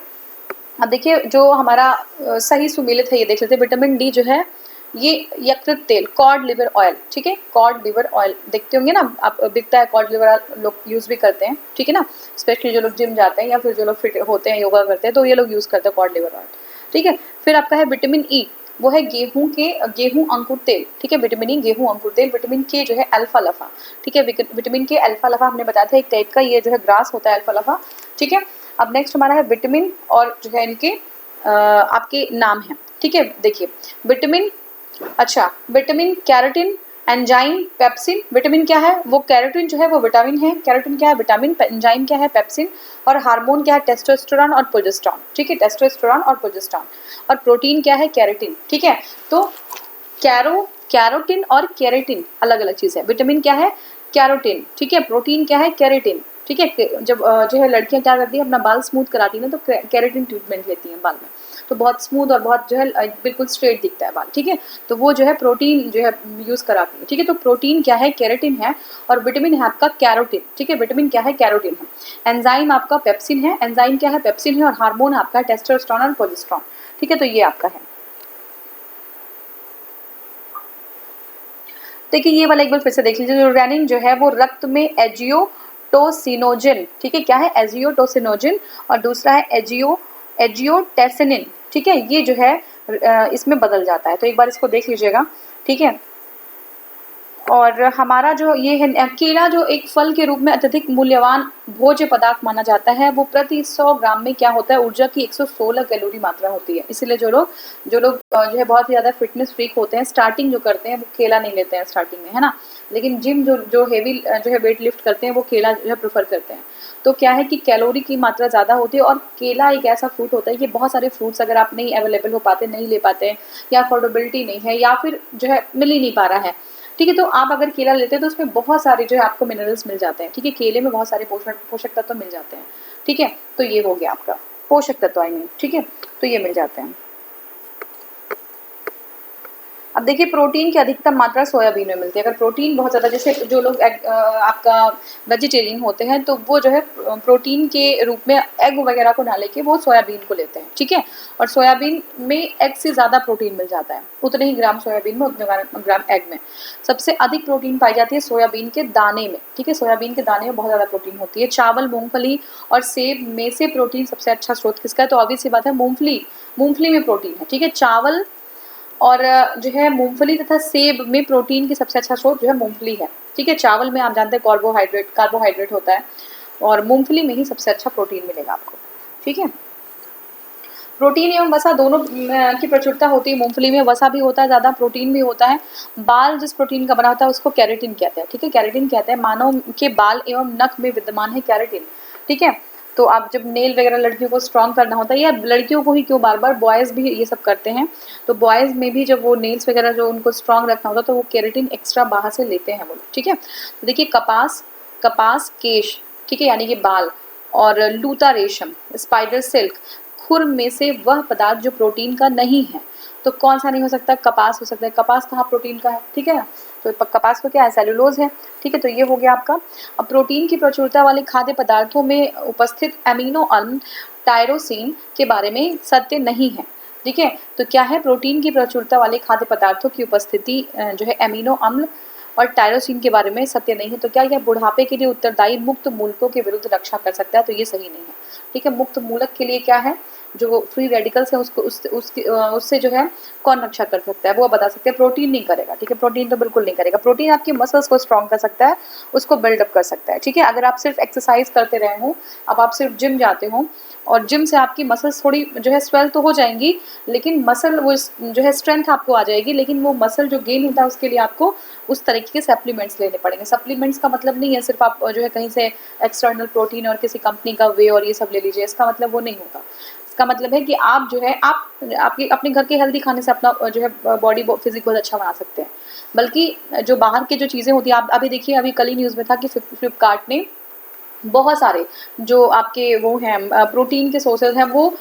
[SPEAKER 1] अब देखिए जो हमारा सही सुमेलित है ये देख लेते हैं। विटामिन डी जो है ये यकृत तेल, कॉड लिवर ऑयल, ठीक है, कॉड लिवर ऑयल देखते होंगे ना आप, बिकता है कॉड लिवर ऑयल, लोग यूज़ भी करते हैं, ठीक है ना, स्पेशली जो लोग जिम जाते हैं या फिर जो लोग फिट होते हैं, योगा करते हैं, तो ये लोग यूज़ करते हैं कॉड लिवर ऑयल, ठीक है। फिर आपका है विटामिन ई, वो है गेहूं अंकुर तेल, ठीक है, विटामिन ई गेहूं अंकुर तेल। विटामिन के जो है अल्फा लफा, ठीक है, विटामिन के अल्फा लफा हमने बताया था एक टाइप का ये जो है ग्रास होता है अल्फा लफा, ठीक है। अब नेक्स्ट हमारा है विटामिन और जो है इनके आपके नाम है, ठीक है। देखिए विटामिन, अच्छा vitamin carotene, enzyme, pepsin. Vitamin क्या है, वो कैरोटीन जो है वो विटामिन है, कैरोटीन क्या है विटामिन, एंजाइम क्या है पेप्सिन, और हार्मोन क्या है टेस्टोस्टेरोन और प्रोजेस्टेरोन, ठीक है, टेस्टोस्टेरोन और प्रोजेस्टेरोन। और प्रोटीन क्या है कैरोटीन, ठीक है। तो कैरोटीन और केराटिन अलग अलग चीज़ है। विटामिन क्या है कैरोटीन, ठीक है, प्रोटीन क्या है केराटिन, ठीक है। जब जो है लड़कियां क्या करती हैं अपना बाल स्मूथ कराती हैं तो केराटिन ट्रीटमेंट लेती हैं बाल में, तो बहुत स्मूथ और बहुत जो है बिल्कुल स्ट्रेट दिखता है बाल, ठीक है, तो वो जो है प्रोटीन जो है यूज़ कराती है, ठीक है। तो प्रोटीन क्या है केराटिन है, और विटामिन है आपका कैरोटीन, ठीक है, विटामिन क्या है कैरोटीन है। एंजाइम आपका पेप्सिन है, एंजाइम क्या है पेप्सिन है, और हार्मोन आपका टेस्टोस्टेरोन और प्रोजेस्टेरोन, ठीक है। तो ये आपका है। देखिए ये वाला एक बार फिर से देख लीजिए, जो रेनिन जो है वो रक्त में एजियोटोसिनोजिन, ठीक है, क्या है एजियोटोसिनोजिन, और दूसरा है एजियोटेसिनिन, ठीक है, ये जो है इसमें बदल जाता है, तो एक बार इसको देख लीजिएगा, ठीक है। और हमारा जो ये है केला जो एक फल के रूप में अत्यधिक मूल्यवान भोज्य पदार्थ माना जाता है, वो प्रति 100 ग्राम में क्या होता है ऊर्जा की 116 कैलोरी मात्रा होती है। इसीलिए जो लोग जो है बहुत ही ज़्यादा फिटनेस फ्रीक होते हैं, स्टार्टिंग जो करते हैं वो केला नहीं लेते हैं स्टार्टिंग में, है ना, लेकिन जिम जो हेवी जो है वेट लिफ्ट करते हैं वो केला जो है प्रेफर करते हैं। तो क्या है कि कैलोरी की मात्रा ज़्यादा होती है, और केला एक ऐसा फ्रूट होता है कि बहुत सारे फ्रूट्स अगर आप नहीं अवेलेबल हो पाते, नहीं ले पाते हैं, या अफोर्डेबिलिटी नहीं है, या फिर जो है मिल ही नहीं पा रहा है, ठीक है, तो आप अगर केला लेते हैं तो उसमें बहुत सारे जो है आपको मिनरल्स मिल जाते हैं, ठीक है, केले में बहुत सारे पोषक तत्व मिल जाते हैं, ठीक है। तो ये हो गया आपका पोषक तत्व आई मीन, ठीक है, तो ये मिल जाते हैं। अब देखिए प्रोटीन की अधिकतम मात्रा सोयाबीन में मिलती है। अगर प्रोटीन बहुत ज़्यादा, जैसे जो लोग आपका वेजिटेरियन होते हैं तो वो जो है प्रोटीन के रूप में एग वगैरह को ना लेके वो सोयाबीन को लेते हैं, ठीक है, और सोयाबीन में एग से ज़्यादा प्रोटीन मिल जाता है, उतने ही ग्राम सोयाबीन में उतने ग्राम एग में। सबसे अधिक प्रोटीन पाई जाती है सोयाबीन के दाने में, ठीक है, सोयाबीन के दाने में बहुत ज़्यादा प्रोटीन होती है। चावल, मूंगफली और सेब में से प्रोटीन सबसे अच्छा स्रोत किसका है, तो ऑब्वियस सी बात है मूंगफली में प्रोटीन है, ठीक है। चावल और जो है मूंगफली तथा सेब में प्रोटीन की सबसे अच्छा स्रोत जो है मूंगफली है, ठीक है। चावल में आप जानते हैं कार्बोहाइड्रेट होता है, और मूंगफली में ही सबसे अच्छा प्रोटीन मिलेगा आपको, ठीक है। प्रोटीन एवं वसा दोनों की प्रचुरता होती है मूंगफली में, वसा भी होता है ज़्यादा, प्रोटीन भी होता है। बाल जिस प्रोटीन का बना होता है उसको कैरेटिन कहते हैं, ठीक है, कैरेटिन कहते हैं। मानव के बाल एवं नख में विद्यमान है कैरेटिन, ठीक है। तो आप जब नेल वगैरह लड़कियों को स्ट्रॉन्ग करना होता है, या लड़कियों को ही क्यों बार बार, बॉयज़ भी ये सब करते हैं, तो बॉयज़ में भी जब वो नेल्स वगैरह जो उनको स्ट्रॉन्ग रखना होता है तो वो केराटिन एक्स्ट्रा बाहर से लेते हैं वो लोग, ठीक है। तो देखिए कपास केश, ठीक है, यानी कि बाल, और लूता रेशम, स्पाइडर सिल्क, खुर में से वह पदार्थ जो प्रोटीन का नहीं है। तो कौन सा नहीं हो सकता, कपास हो सकता है। कपास कहाँ प्रोटीन का है, ठीक है ना, तो कपास को क्या है सेलुलोज है, ठीक है। तो ये हो गया आपका। अब प्रोटीन की प्रचुरता वाले खाद्य पदार्थों में उपस्थित एमिनो अम्ल टायरोसिन के बारे में सत्य नहीं है, ठीक है। तो क्या है, प्रोटीन की प्रचुरता वाले खाद्य पदार्थों की उपस्थिति जो है एमिनो अम्ल और टायरोसिन के बारे में सत्य नहीं है। तो क्या यह बुढ़ापे के लिए उत्तरदायी मुक्त मूलकों के विरुद्ध रक्षा कर सकता है, तो ये सही नहीं है, ठीक है। मुक्त मूलक के लिए क्या है, जो फ्री रेडिकल्स है उसको उससे जो है कौन रक्षा कर सकता है, वो बता सकते हैं। प्रोटीन नहीं करेगा, ठीक है, प्रोटीन तो बिल्कुल नहीं करेगा। प्रोटीन आपके मसल्स को स्ट्रॉन्ग कर सकता है, उसको बिल्डअप कर सकता है, ठीक है। अगर आप सिर्फ एक्सरसाइज करते रहे हो, अब आप सिर्फ जिम जाते हो और जिम से आपकी मसल्स थोड़ी जो है स्वेल तो हो जाएंगी, लेकिन मसल वो जो है स्ट्रेंथ आपको आ जाएगी, लेकिन वो मसल जो गेन होता है उसके लिए आपको उस तरीके के सप्लीमेंट्स लेने पड़ेंगे। सप्लीमेंट्स का मतलब नहीं है सिर्फ आप जो है कहीं से एक्सटर्नल प्रोटीन और किसी कंपनी का वे और ये सब ले लीजिए, इसका मतलब वो नहीं होगा। इसका मतलब है कि आप जो है आपके अपने घर के हेल्दी खाने से अपना जो है बॉडी फिजिक बहुत अच्छा बना सकते हैं। बल्कि जो बाहर की जो चीज़ें होती हैं, आप अभी देखिए, अभी कल ही न्यूज़ में था कि फ्लिपकार्ट ने बहुत सारे जो आपके वो हैं प्रोटीन के सोर्सेज हैं, वो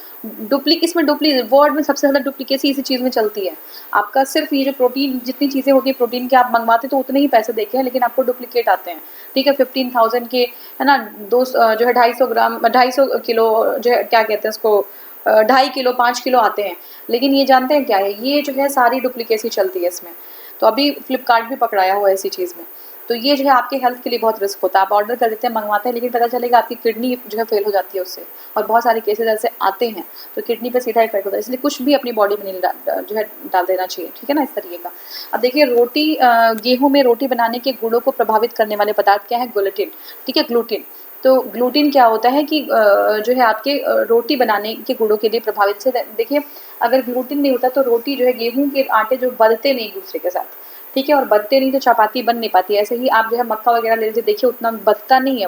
[SPEAKER 1] इसमें वर्ल्ड में सबसे ज़्यादा डुप्लीकेसी इसी चीज़ में चलती है। आपका सिर्फ ये जो प्रोटीन जितनी चीज़ें होती है प्रोटीन के आप मंगवाते तो उतने ही पैसे देखे हैं, लेकिन आपको डुप्लीकेट आते हैं, ठीक है। 15,000 के है ना, जो है 250 किलो जो है क्या कहते हैं उसको 2.5 किलो 5 किलो आते हैं, लेकिन ये जानते हैं क्या है, ये जो है सारी डुप्लीकेसी चलती है इसमें। तो अभी फ्लिपकार्ट भी पकड़ाया हुआ है इसी चीज़ में। तो ये जो है आपके हेल्थ के लिए बहुत रिस्क होता है। आप ऑर्डर कर देते हैं, मंगवाते हैं, लेकिन पता चलेगा आपकी किडनी जो है फेल हो जाती है उससे, और बहुत सारे केसेस ऐसे आते हैं। तो किडनी पे सीधा इफेक्ट होता है, इसलिए कुछ भी अपनी बॉडी में नहीं जो है डाल देना चाहिए, ठीक है ना, इस तरीके का। अब देखिए रोटी, गेहूं में रोटी बनाने के गुणों को प्रभावित करने वाले पदार्थ क्या है, ग्लूटिन, ठीक है, ग्लूटिन। तो ग्लूटिन क्या होता है कि जो है आपके रोटी बनाने के गुणों के लिए प्रभावित से देखिए, अगर ग्लूटिन नहीं होता तो रोटी जो है, गेहूं के आटे जो बदलते नहीं एक दूसरे के साथ, ठीक है, और बदते नहीं तो चपाती बन नहीं पाती। ऐसे ही आप जो है मक्का वगैरह ले लीजिए, देखिए उतना बदता नहीं है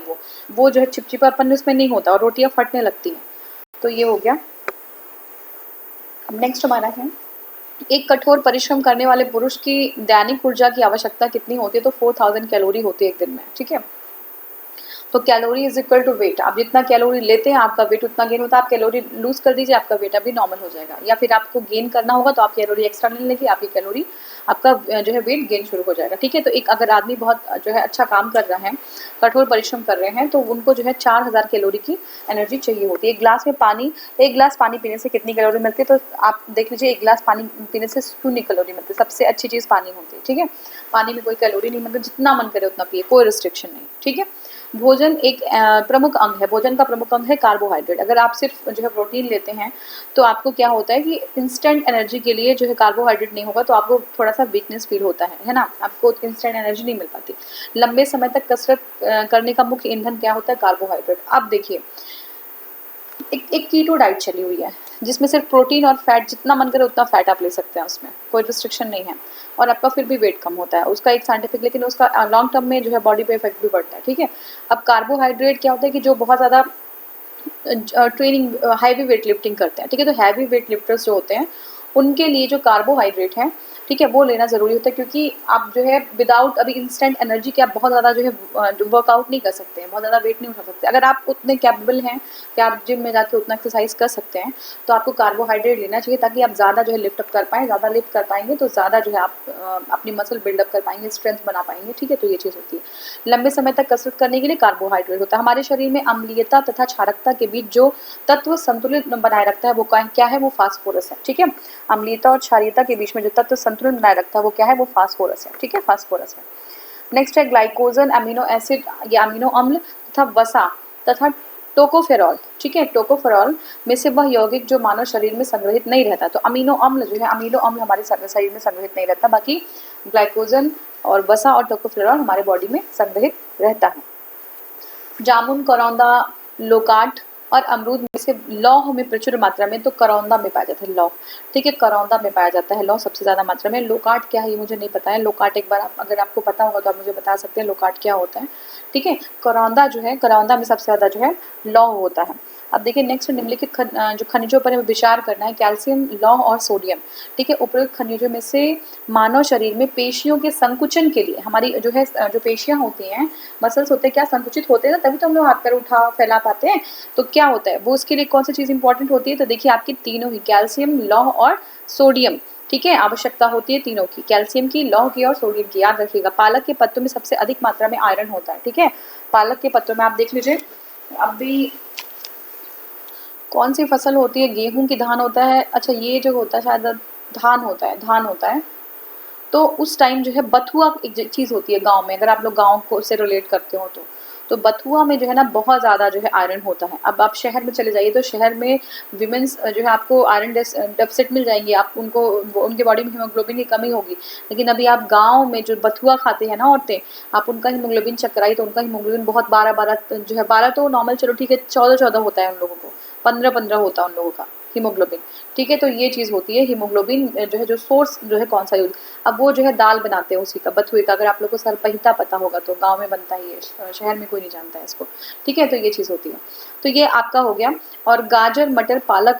[SPEAKER 1] वो जो है चिपचिपापन उसमें नहीं होता और रोटियां फटने लगती हैं। तो ये हो गया। अब नेक्स्ट हमारा है, एक कठोर परिश्रम करने वाले पुरुष की दैनिक ऊर्जा की आवश्यकता कितनी होती है, तो 4000 कैलोरी होती है एक दिन में, ठीक है। तो calorie is equal to weight, आप जितना कैलोरी लेते हैं आपका वेट उतना गेन होता है। आप कैलोरी लूज कर दीजिए, आपका वेट अभी नॉर्मल हो जाएगा। या फिर आपको गेन करना होगा तो आप कैलोरी एक्स्ट्रा नहीं लेंगे, आपकी कैलोरी, आपका जो है वेट गेन शुरू हो जाएगा, ठीक है। तो एक अगर आदमी बहुत जो है अच्छा काम कर रहा है, कठोर परिश्रम कर रहे हैं, तो उनको जो है 4000 कैलोरी की एनर्जी चाहिए होती है। एक गिलास पानी पीने से कितनी कैलोरी मिलती है, तो आप देख लीजिए, एक गिलास पानी पीने से 0 कैलोरी मिलती है। सबसे अच्छी चीज़ पानी होती है, ठीक है। पानी में कोई कैलोरी नहीं, मतलब जितना मन करे उतना पिए, कोई रिस्ट्रिक्शन नहीं, ठीक है। भोजन एक प्रमुख अंग है, भोजन का प्रमुख अंग है कार्बोहाइड्रेट। अगर आप सिर्फ जो है प्रोटीन लेते हैं तो आपको क्या होता है कि इंस्टेंट एनर्जी के लिए जो है कार्बोहाइड्रेट नहीं होगा तो आपको थोड़ा सा वीकनेस फील होता है ना, आपको इंस्टेंट एनर्जी नहीं मिल पाती। लंबे समय तक कसरत करने का मुख्य ईंधन क्या होता है, कार्बोहाइड्रेट। अब देखिए, एक कीटो डाइट चली हुई है जिसमें सिर्फ प्रोटीन और फैट, जितना मन करे उतना फैट आप ले सकते हैं, उसमें कोई रिस्ट्रिक्शन नहीं है, और आपका फिर भी वेट कम होता है। उसका एक साइंटिफिक, लेकिन उसका लॉन्ग टर्म में जो है बॉडी पे इफेक्ट भी पड़ता है, ठीक है। अब कार्बोहाइड्रेट क्या होता है कि जो बहुत ज़्यादा ट्रेनिंग, हैवी वेट लिफ्टिंग करते हैं, ठीक है, तो हैवी वेट लिफ्टर्स जो होते हैं उनके लिए जो कार्बोहाइड्रेट है, ठीक है, वो लेना ज़रूरी होता है, क्योंकि आप जो है विदाउट अभी इंस्टेंट एनर्जी के आप बहुत ज़्यादा जो है वर्कआउट नहीं कर सकते हैं, बहुत ज़्यादा वेट नहीं उठा सकते। अगर आप उतने कैपेबल हैं कि आप जिम में जाके उतना एक्सरसाइज कर सकते हैं, तो आपको कार्बोहाइड्रेट लेना चाहिए, ताकि आप ज़्यादा जो है लिफ्ट अप कर पाएँ। ज़्यादा लिफ्ट कर पाएंगे तो ज़्यादा जो है आप अपनी मसल बिल्डअप कर पाएंगे, स्ट्रेंथ बना पाएंगे, ठीक है। तो ये चीज़ होती है। लंबे समय तक कसरत करने के लिए कार्बोहाइड्रेट होता है। हमारे शरीर में अम्लीयता तथा क्षारकता के बीच जो तत्व संतुलित बनाए रखता है वो क्या है, वो फास्फोरस है, ठीक है। अम्लीयता और क्षारीयता के बीच में जो तत्व संतुलन बनाए रखता है वो क्या है, वो फास्फोरस है, ठीक है, फास्फोरस है। नेक्स्ट है ग्लाइकोजन, अमीनो एसिड या अमीनो अम्ल तथा वसा तथा टोकोफेरॉल, ठीक है। टोकोफेरॉल में से वह यौगिक जो मानव शरीर में संग्रहित नहीं रहता। तो अमीनो अम्ल जो है, अमीनो अम्ल हमारे शरीर में संग्रहित नहीं रहता, बाकी ग्लाइकोजन और वसा और टोकोफेरॉल हमारे बॉडी में संग्रहित रहता है। जामुन, करौंदा, लोकाट और अमरूद में से लौह में प्रचुर मात्रा में, तो करौंदा में पाया जाता है लौह, ठीक है, करौंदा में पाया जाता है लौह सबसे ज़्यादा मात्रा में। लोकाट क्या है ये मुझे नहीं पता है, लोकाट एक बार अगर आपको पता होगा तो आप मुझे बता सकते हैं लोकाट क्या होता है, ठीक है। करौंदा जो है, करौंदा में सबसे ज़्यादा जो है लौह होता है। अब देखिए नेक्स्ट, निम्नलिखित जो खनिजों पर हमें विचार करना है, कैल्शियम, लौह और सोडियम, ठीक है। उपयुक्त खनिजों में से मानव शरीर में पेशियों के संकुचन के लिए, हमारी जो है जो पेशियां होती हैं, मसल्स होते हैं, क्या संकुचित होते हैं ना, तभी तो हम लोग हाथ पैर उठा फैला पाते हैं। तो क्या होता है वो, उसके लिए कौन सी चीज़ इंपॉर्टेंट होती है, तो देखिए आपकी तीनों ही, कैल्शियम, लौह और सोडियम, ठीक है, आवश्यकता होती है तीनों की, कैल्शियम की, लौह की और सोडियम की। याद रखिएगा, पालक के पत्तों में सबसे अधिक मात्रा में आयरन होता है, ठीक है। पालक के पत्तों में आप देख लीजिए, अभी कौन सी फसल होती है, गेहूं की धान होता है, अच्छा ये जो होता है शायद धान होता है, धान होता है। तो उस टाइम जो है बथुआ एक चीज़ होती है गांव में, अगर आप लोग गांव को से रिलेट करते हो तो बथुआ में जो है ना बहुत ज़्यादा जो है आयरन होता है। अब आप शहर में चले जाइए तो शहर में विमेंस जो है आपको आयरन डेफिसिट मिल जाएंगे, आप उनके बॉडी में हीमोग्लोबिन की कमी होगी। लेकिन अभी आप गाँव में जो बथुआ खाते हैं ना औरतें, आप उनका हीमोग्लोबिन चेक कराइए तो उनका हीमोग्लोबिन बहुत 12 जो है, 12 तो नॉर्मल, चलो ठीक है, 14 होता है उन लोगों को, 15 होता है उन लोगों का हीमोग्लोबिन, ठीक है। तो ये चीज़ होती है हीमोग्लोबिन जो है, जो सोर्स जो है कौन सा यूज, अब वो जो है दाल बनाते हैं उसी का, बथुए का, अगर आप लोग को सरपहिता पता होगा तो गांव में बनता ही है, शहर में कोई नहीं जानता है इसको, ठीक है। तो ये चीज़ होती है। तो ये आपका हो गया। और गाजर, मटर, पालक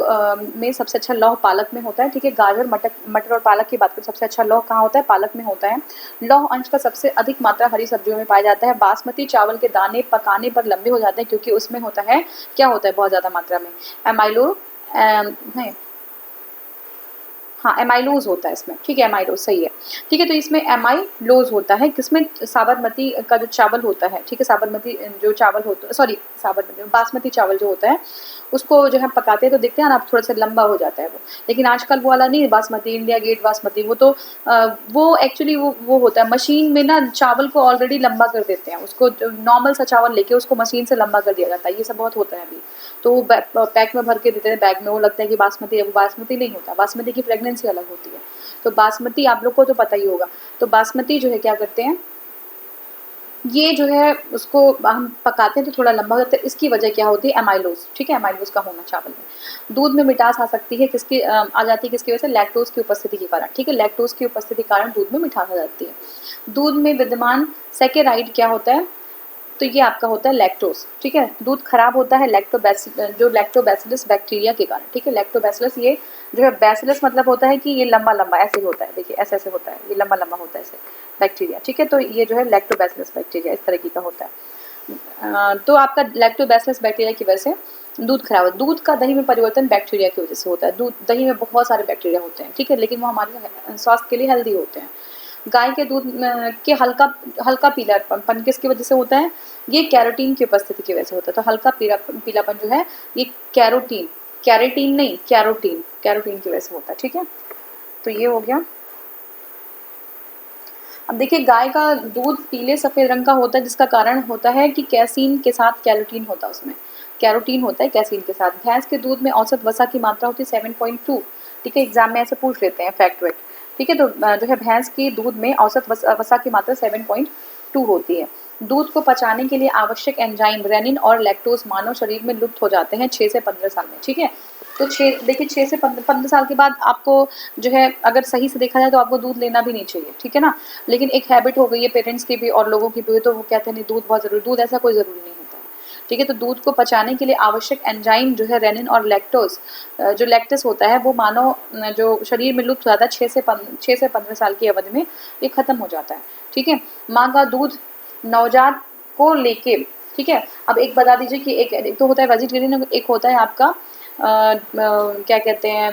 [SPEAKER 1] में सबसे अच्छा लौह पालक में होता है, ठीक है। गाजर, मटर और पालक की बात करें, सबसे अच्छा लौह कहाँ होता है, पालक में होता है। लौह अंश का सबसे अधिक मात्रा हरी सब्जियों में पाया जाता है। बासमती चावल के दाने पकाने पर लंबे हो जाते हैं क्योंकि उसमें होता है, क्या होता है बहुत ज़्यादा मात्रा में, एमाइलो नहीं, हाँ, एमाइलोज होता है इसमें, ठीक है, एमाइलोज सही है, ठीक है। तो इसमें एमाइलोज होता है किसमें, साबरमती का जो चावल होता है, ठीक है, साबरमती जो चावल होता है, सॉरी साबरमती बासमती चावल जो होता है उसको जो है पकाते हैं तो देखते हैं ना आप थोड़ा सा लंबा हो जाता है वो, लेकिन आजकल वो वाला नहीं है बासमती, इंडिया गेट बासमती, वो तो वो एक्चुअली वो होता है मशीन में ना, चावल को ऑलरेडी लंबा कर देते हैं, उसको नॉर्मल सा चावल लेके उसको मशीन से लंबा कर दिया जाता है, ये सब बहुत होता है अभी। तो वो पैक में भर के देते हैं, बैग में, वो लगता है कि बासमती है, वो बासमती नहीं होता, बासमती की प्रेगनेंसी अलग होती है। तो बासमती आप लोग को तो पता ही होगा। तो बासमती जो है क्या करते हैं, ये जो है उसको हम पकाते हैं तो थोड़ा लंबा हो जाता है, इसकी वजह क्या होती है, एमाइलोज, ठीक है, एमाइलोज का होना चावल में। दूध में मिठास आ सकती है किसकी, आ जाती है किसकी वजह से, लैक्टोज की उपस्थिति के कारण, ठीक है, लैक्टोज की उपस्थिति के कारण दूध में मिठास आ जाती है। दूध में विद्यमान सैकेराइड क्या होता है, तो ये आपका होता है लैक्टोज, ठीक है। दूध खराब होता है लैक्टोबैसिलस बैक्टीरिया के कारण, ठीक है, लैक्टोबैसिलस ये जो है, बैसिलस मतलब होता है कि ये लंबा लंबा ऐसे होता है, देखिए ऐसे ऐसे होता है, ये लंबा लंबा होता है ऐसे बैक्टीरिया, ठीक है। तो ये जो है लैक्टोबैसिलस बैक्टीरिया इस तरह का होता है। तो आपका लैक्टोबैसिलस बैक्टीरिया की वजह से दूध खराब है। दूध का दही में परिवर्तन बैक्टीरिया की वजह से होता है, दूध दही में बहुत सारे बैक्टीरिया होते हैं, ठीक है, लेकिन वो हमारे स्वास्थ्य के लिए हेल्दी होते हैं। गाय के दूध के हल्का हल्का पीलापन किसकी वजह से होता है, ये कैरोटीन की उपस्थिति की वजह से होता है। तो हल्का पीलापन जो है ये कैरोटीन नहीं, कैरोटीन की वजह से होता है, ठीक है। तो ये हो गया। अब देखिए गाय का दूध पीले सफ़ेद रंग का होता है, जिसका कारण होता है कि कैसीन के साथ कैरोटीन होता है, उसमें कैरोटीन होता है कैसीन के साथ। भैंस के दूध में औसत वसा की मात्रा होती है 7.2, ठीक है, एग्जाम में ऐसे पूछ लेते हैं फैक्ट वैक्ट, ठीक है। तो जो है भैंस की दूध में औसत वसा की मात्रा 7.2 होती है। दूध को पचाने के लिए आवश्यक एंजाइम रेनिन और लैक्टोज मानव शरीर में लुप्त हो जाते हैं 6 से 15 साल में, ठीक है। तो 6 से 15 साल के बाद आपको जो है, अगर सही से देखा जाए तो आपको दूध लेना भी नहीं चाहिए, ठीक है ना। लेकिन एक हैबिट हो गई है पेरेंट्स की भी और लोगों की भी, तो वो कहते हैं नहीं दूध बहुत ज़रूरी, दूध ऐसा कोई ज़रूरी नहीं होता है, ठीक है। तो दूध को पचाने के लिए आवश्यक एंजाइम जो है रेनिन और लैक्टोज, जो लैक्टस होता है वो मानव जो शरीर में लुप्त हो जाता है 6 से 15 साल की अवधि में ये खत्म हो जाता है, ठीक है। माँ का दूध नवजात को लेके, ठीक है। अब एक बता दीजिए कि एक तो होता है वेजिटेरियन, एक होता है आपका क्या कहते हैं,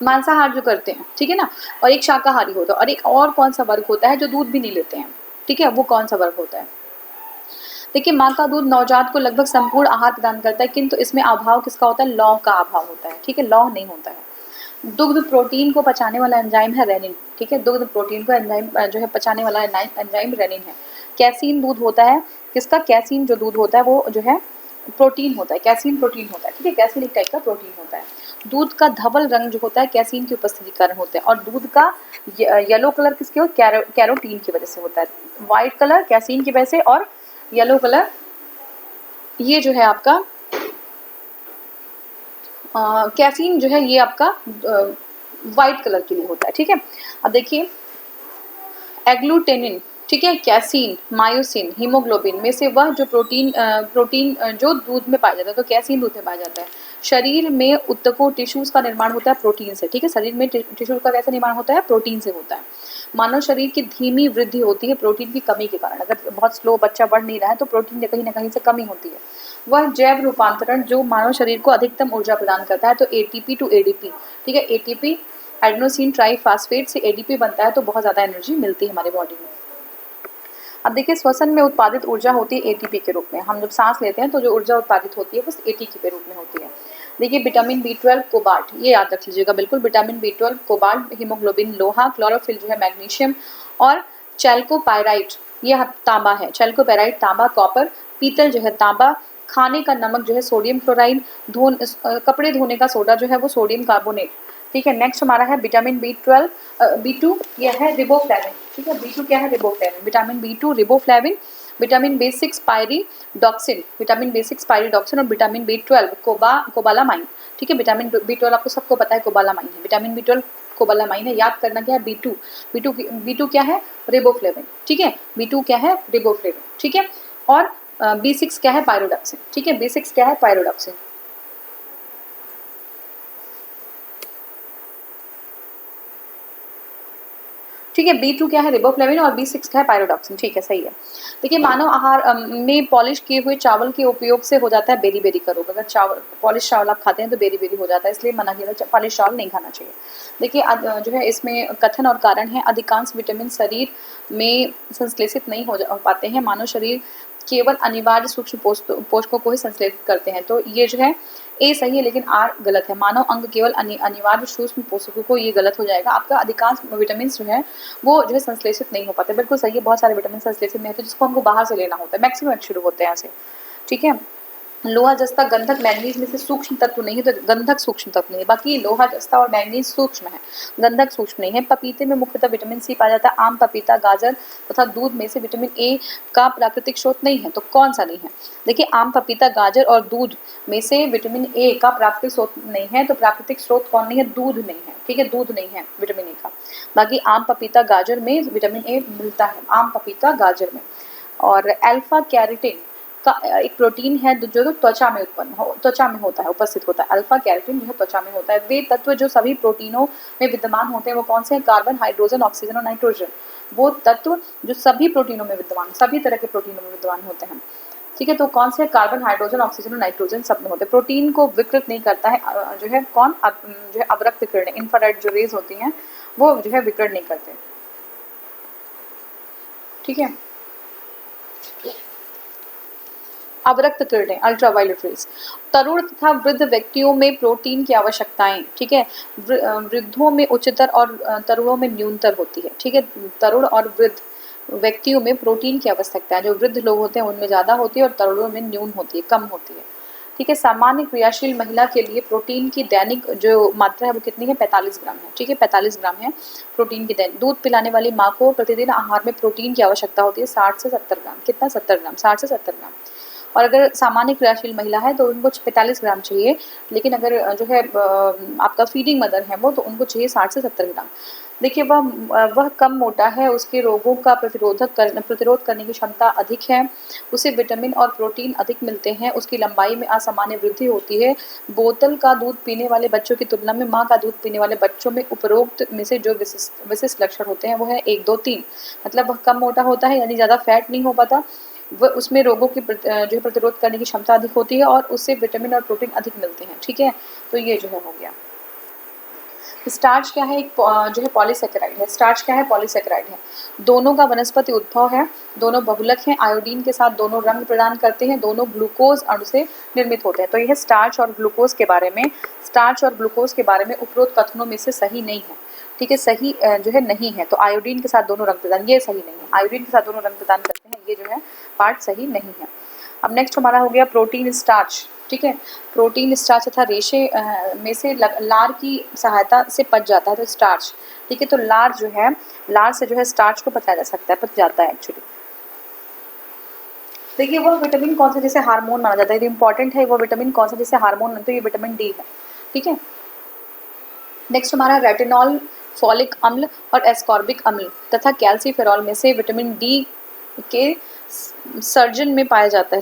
[SPEAKER 1] मांसाहार जो करते हैं, ठीक है ना, और एक शाकाहारी होता है, और एक और कौन सा वर्ग होता है जो दूध भी नहीं लेते हैं, ठीक है, वो कौन सा वर्ग होता है। देखिए माँ का दूध नवजात को लगभग संपूर्ण आहार प्रदान करता है, किंतु इसमें अभाव किसका होता है, लौह का अभाव होता है, ठीक है, लौह नहीं होता है। दुग्ध प्रोटीन को पचाने वाला एंजाइम है रेनिन, ठीक है, दुग्ध प्रोटीन को एंजाइम जो है पचाने वाला एंजाइम रेनिन है। कैसीन दूध होता है किसका, कैसीन जो दूध होता है वो जो है प्रोटीन होता है, कैसीन प्रोटीन होता है, ठीक है, कैसीन एक टाइप का प्रोटीन होता है। दूध का धवल रंग जो होता है कैसीन की उपस्थिति के कारण होता है, और दूध का येलो कलर किसके हो, कैरोटीन की वजह से होता है। व्हाइट कलर कैसीन की वजह से, और येलो कलर ये जो है आपका कैफीन जो है ये आपका वाइट कलर के लिए होता है, ठीक है। अब देखिए एग्लूटेनिन, ठीक है, कैसीन, मायोसिन, हीमोग्लोबिन में से वह जो प्रोटीन जो दूध में पाया जाता है, तो कैसीन दूध में पाया जाता है। शरीर में ऊतकों टिश्यूज का निर्माण होता है प्रोटीन से, ठीक है, शरीर में टिश्यू का कैसे निर्माण होता है, प्रोटीन से होता है। मानव शरीर की धीमी वृद्धि होती है प्रोटीन की कमी के कारण, अगर बहुत स्लो बच्चा बढ़ नहीं रहा है तो प्रोटीन की कहीं ना कहीं से कमी होती है। वह जैव रूपांतरण जो मानव शरीर को अधिकतम ऊर्जा प्रदान करता है, तो एटीपी टू एडीपी, ठीक है, एटीपी एडेनोसिन ट्राइफॉस्फेट से एडीपी बनता है, तो बहुत ज़्यादा एनर्जी मिलती है हमारे बॉडी में। अब देखिए श्वसन में उत्पादित ऊर्जा होती है एटीपी के रूप में, हम जब सांस लेते हैं तो जो ऊर्जा उत्पादित होती है वो एटीपी के रूप में होती है। देखिए विटामिन B12 कोबाल्ट, ये याद रख लीजिएगा बिल्कुल, विटामिन B12 कोबाल्ट, हीमोग्लोबिन लोहा, क्लोरोफिल जो है मैग्नीशियम, और चैल्कोपाइराइट ये तांबा है, चैल्कोपाइराइट तांबा, कॉपर, पीतल जो है तांबा, खाने का नमक जो है सोडियम क्लोराइड, कपड़े धोने का सोडा जो है वो सोडियम कार्बोनेट, ठीक है। नेक्स्ट हमारा है विटामिन B12 B2 यह है रिबोफ्लेविन, ठीक है, B2 क्या है, riboflavin, vitamin B2 riboflavin, vitamin B6 pyridoxine, vitamin B6 pyridoxine, और विटामिन B12 कोबालामाइन, ठीक है, विटामिन B12 आपको सबको पता है कोबालामाइन है, विटामिन B12 कोबालामाइन है। याद करना क्या है, B2 क्या है, रिबोफ्लेविन, ठीक है, B2 क्या है, रिबोफ्लेविन, ठीक है, और B6 क्या है, पायरिडॉक्सिन, ठीक है, B6 क्या है, पायरिडॉक्सिन। ठीक है। B2 क्या है, रिबोफ्लेविन, और B6 क्या है, पायरोडॉक्सिन। ठीक है, सही है। देखिए मानव आहार में पॉलिश किए हुए चावल के उपयोग से हो जाता है बेरी बेरी का रोग। अगर चावल पॉलिश चावल आप खाते हैं तो बेरी बेरी हो जाता है, इसलिए मना किया जाता है, पॉलिश चावल नहीं खाना चाहिए। देखिए जो है इसमें कथन और कारण है, अधिकांश विटामिन शरीर में संश्लेषित नहीं हो पाते हैं, मानव शरीर केवल अनिवार्य सूक्ष्म पोषकों को ही संश्लेषित करते हैं। तो ये जो है ए सही है, लेकिन आर गलत है। मानव अंग केवल अनिवार्य सूक्ष्म पोषकों को, ये गलत हो जाएगा। आपका अधिकांश विटामिन जो है वो जो है संश्लेषित नहीं हो पाते। बिल्कुल सही है, बहुत सारे विटामिन संश्लेषित नहीं होते, जिसको हमको बाहर से लेना होता है, मैक्सिमम शुरू होते हैं ऐसे। ठीक है। लोहा जस्ता गंधक मैंगनीज में से सूक्ष्म तत्व नहीं है, तो गंधक सूक्ष्म तत्व नहीं है। बाकी लोहा जस्ता और मैंगनीज सूक्ष्म है, गंधक सूक्ष्म नहीं है। पपीते में मुख्यतः विटामिन सी पाया जाता है। आम, पपीता, गाजर तथा दूध में से विटामिन ए का प्राकृतिक स्रोत नहीं है, तो कौन सा नहीं है? देखिए आम, पपीता, गाजर और दूध में से विटामिन ए का प्राकृतिक स्रोत नहीं है, तो प्राकृतिक स्रोत कौन नहीं है? दूध नहीं है। ठीक है, दूध नहीं है विटामिन ए का। बाकी आम, पपीता, गाजर में विटामिन ए मिलता है, आम, पपीता, गाजर में। और अल्फा कैरोटीन का एक प्रोटीन है जो त्वचा में होता है, उपस्थित होता है। अल्फा कैरोटीन जो है त्वचा में होता है। वे तत्व जो सभी प्रोटीनों में विद्यमान होते हैं वो कौन से हैं? कार्बन, हाइड्रोजन, ऑक्सीजन और नाइट्रोजन। वो तत्व जो सभी प्रोटीनों में विद्यमान, सभी तरह के प्रोटीनों में विद्यमान होते हैं। ठीक है, तो कौन से? कार्बन, हाइड्रोजन, ऑक्सीजन और नाइट्रोजन सब में होते हैं। प्रोटीन को विकृत नहीं करता है जो है कौन? जो है अवरक्त किरणें, इंफ्रारेड जो रेज होती हैं वो जो है विकृत नहीं करते। ठीक है, अवरक्त किरणें, अल्ट्रावायलेट रेज। तरुण तथा वृद्ध व्यक्तियों में प्रोटीन की आवश्यकताएं, ठीक है, वृद्धों में उच्चतर और तरुणों में न्यूनतर होती है। ठीक है, तरुण और वृद्ध व्यक्तियों में प्रोटीन की आवश्यकता है, जो वृद्ध लोग होते हैं उनमें ज़्यादा होती है और तरुणों में न्यून होती है, कम होती है। ठीक है, सामान्य क्रियाशील महिला के लिए प्रोटीन की दैनिक जो मात्रा है वो कितनी है? 45 ग्राम है। ठीक है, 45 ग्राम है प्रोटीन की दैनिक। दूध पिलाने वाली माँ को प्रतिदिन आहार में प्रोटीन की आवश्यकता होती है 60 से 70 ग्राम। कितना? 70 ग्राम, 60 से 70 ग्राम। और अगर सामान्य क्रियाशील महिला है तो उनको 45 ग्राम चाहिए, लेकिन अगर जो है आपका फीडिंग मदर है वो, तो उनको चाहिए 60 से 70 ग्राम। देखिए वह कम मोटा है, उसके रोगों का प्रतिरोध करने की क्षमता अधिक है, उसे विटामिन और प्रोटीन अधिक मिलते हैं, उसकी लंबाई में असामान्य वृद्धि होती है। बोतल का दूध पीने वाले बच्चों की तुलना में माँ का दूध पीने वाले बच्चों में उपरोक्त में से जो विशिष्ट लक्षण होते हैं वो है 1, 2, 3। मतलब वह कम मोटा होता है, यानी ज़्यादा फैट नहीं हो पाता, वह उसमें रोगों की जो है प्रतिरोध करने की क्षमता अधिक होती है और उससे विटामिन और प्रोटीन अधिक मिलते हैं। ठीक है, तो ये जो है हो गया। स्टार्च क्या है? एक जो है पॉलीसेकेराइड है। स्टार्च क्या है? पॉलीसेकेराइड है। दोनों का वनस्पति उद्भव है, दोनों बहुलक हैं, आयोडीन के साथ दोनों रंग प्रदान करते हैं, दोनों ग्लूकोज अणु से निर्मित होते हैं। तो यह स्टार्च और ग्लूकोज के बारे में, स्टार्च और ग्लूकोज के बारे में उपरोक्त कथनों में से सही नहीं है। ठीक है, सही जो है नहीं है। तो आयोडीन के साथ दोनों रंग प्रदान, ये सही नहीं है। आयोडीन के साथ दोनों रंग प्रदान करते हैं, ये जो है पार्ट सही नहीं है। अब नेक्स्ट हमारा हो गया प्रोटीन स्टार्च। ठीक है, प्रोटीन स्टार्च तथा रेशे में से लार की सहायता से पच जाता है, तो स्टार्च। ठीक है, तो लार जो है, लार से जो है स्टार्च को पचाया जा सकता है, पच जाता है एक्चुअली। देखिए वह विटामिन कौन सा जिसे हार्मोन माना जाता है, इंपॉर्टेंट है, वो विटामिन कौन सा जिसे हार्मोन, तो ये विटामिन डी है। ठीक है, नेक्स्ट हमारा रेटिनॉल, फॉलिक अम्ल और एस्कॉर्बिक अम्ल तथा कैल्सीफेरॉल में से विटामिन डी के सर्जन में पाया जाता है।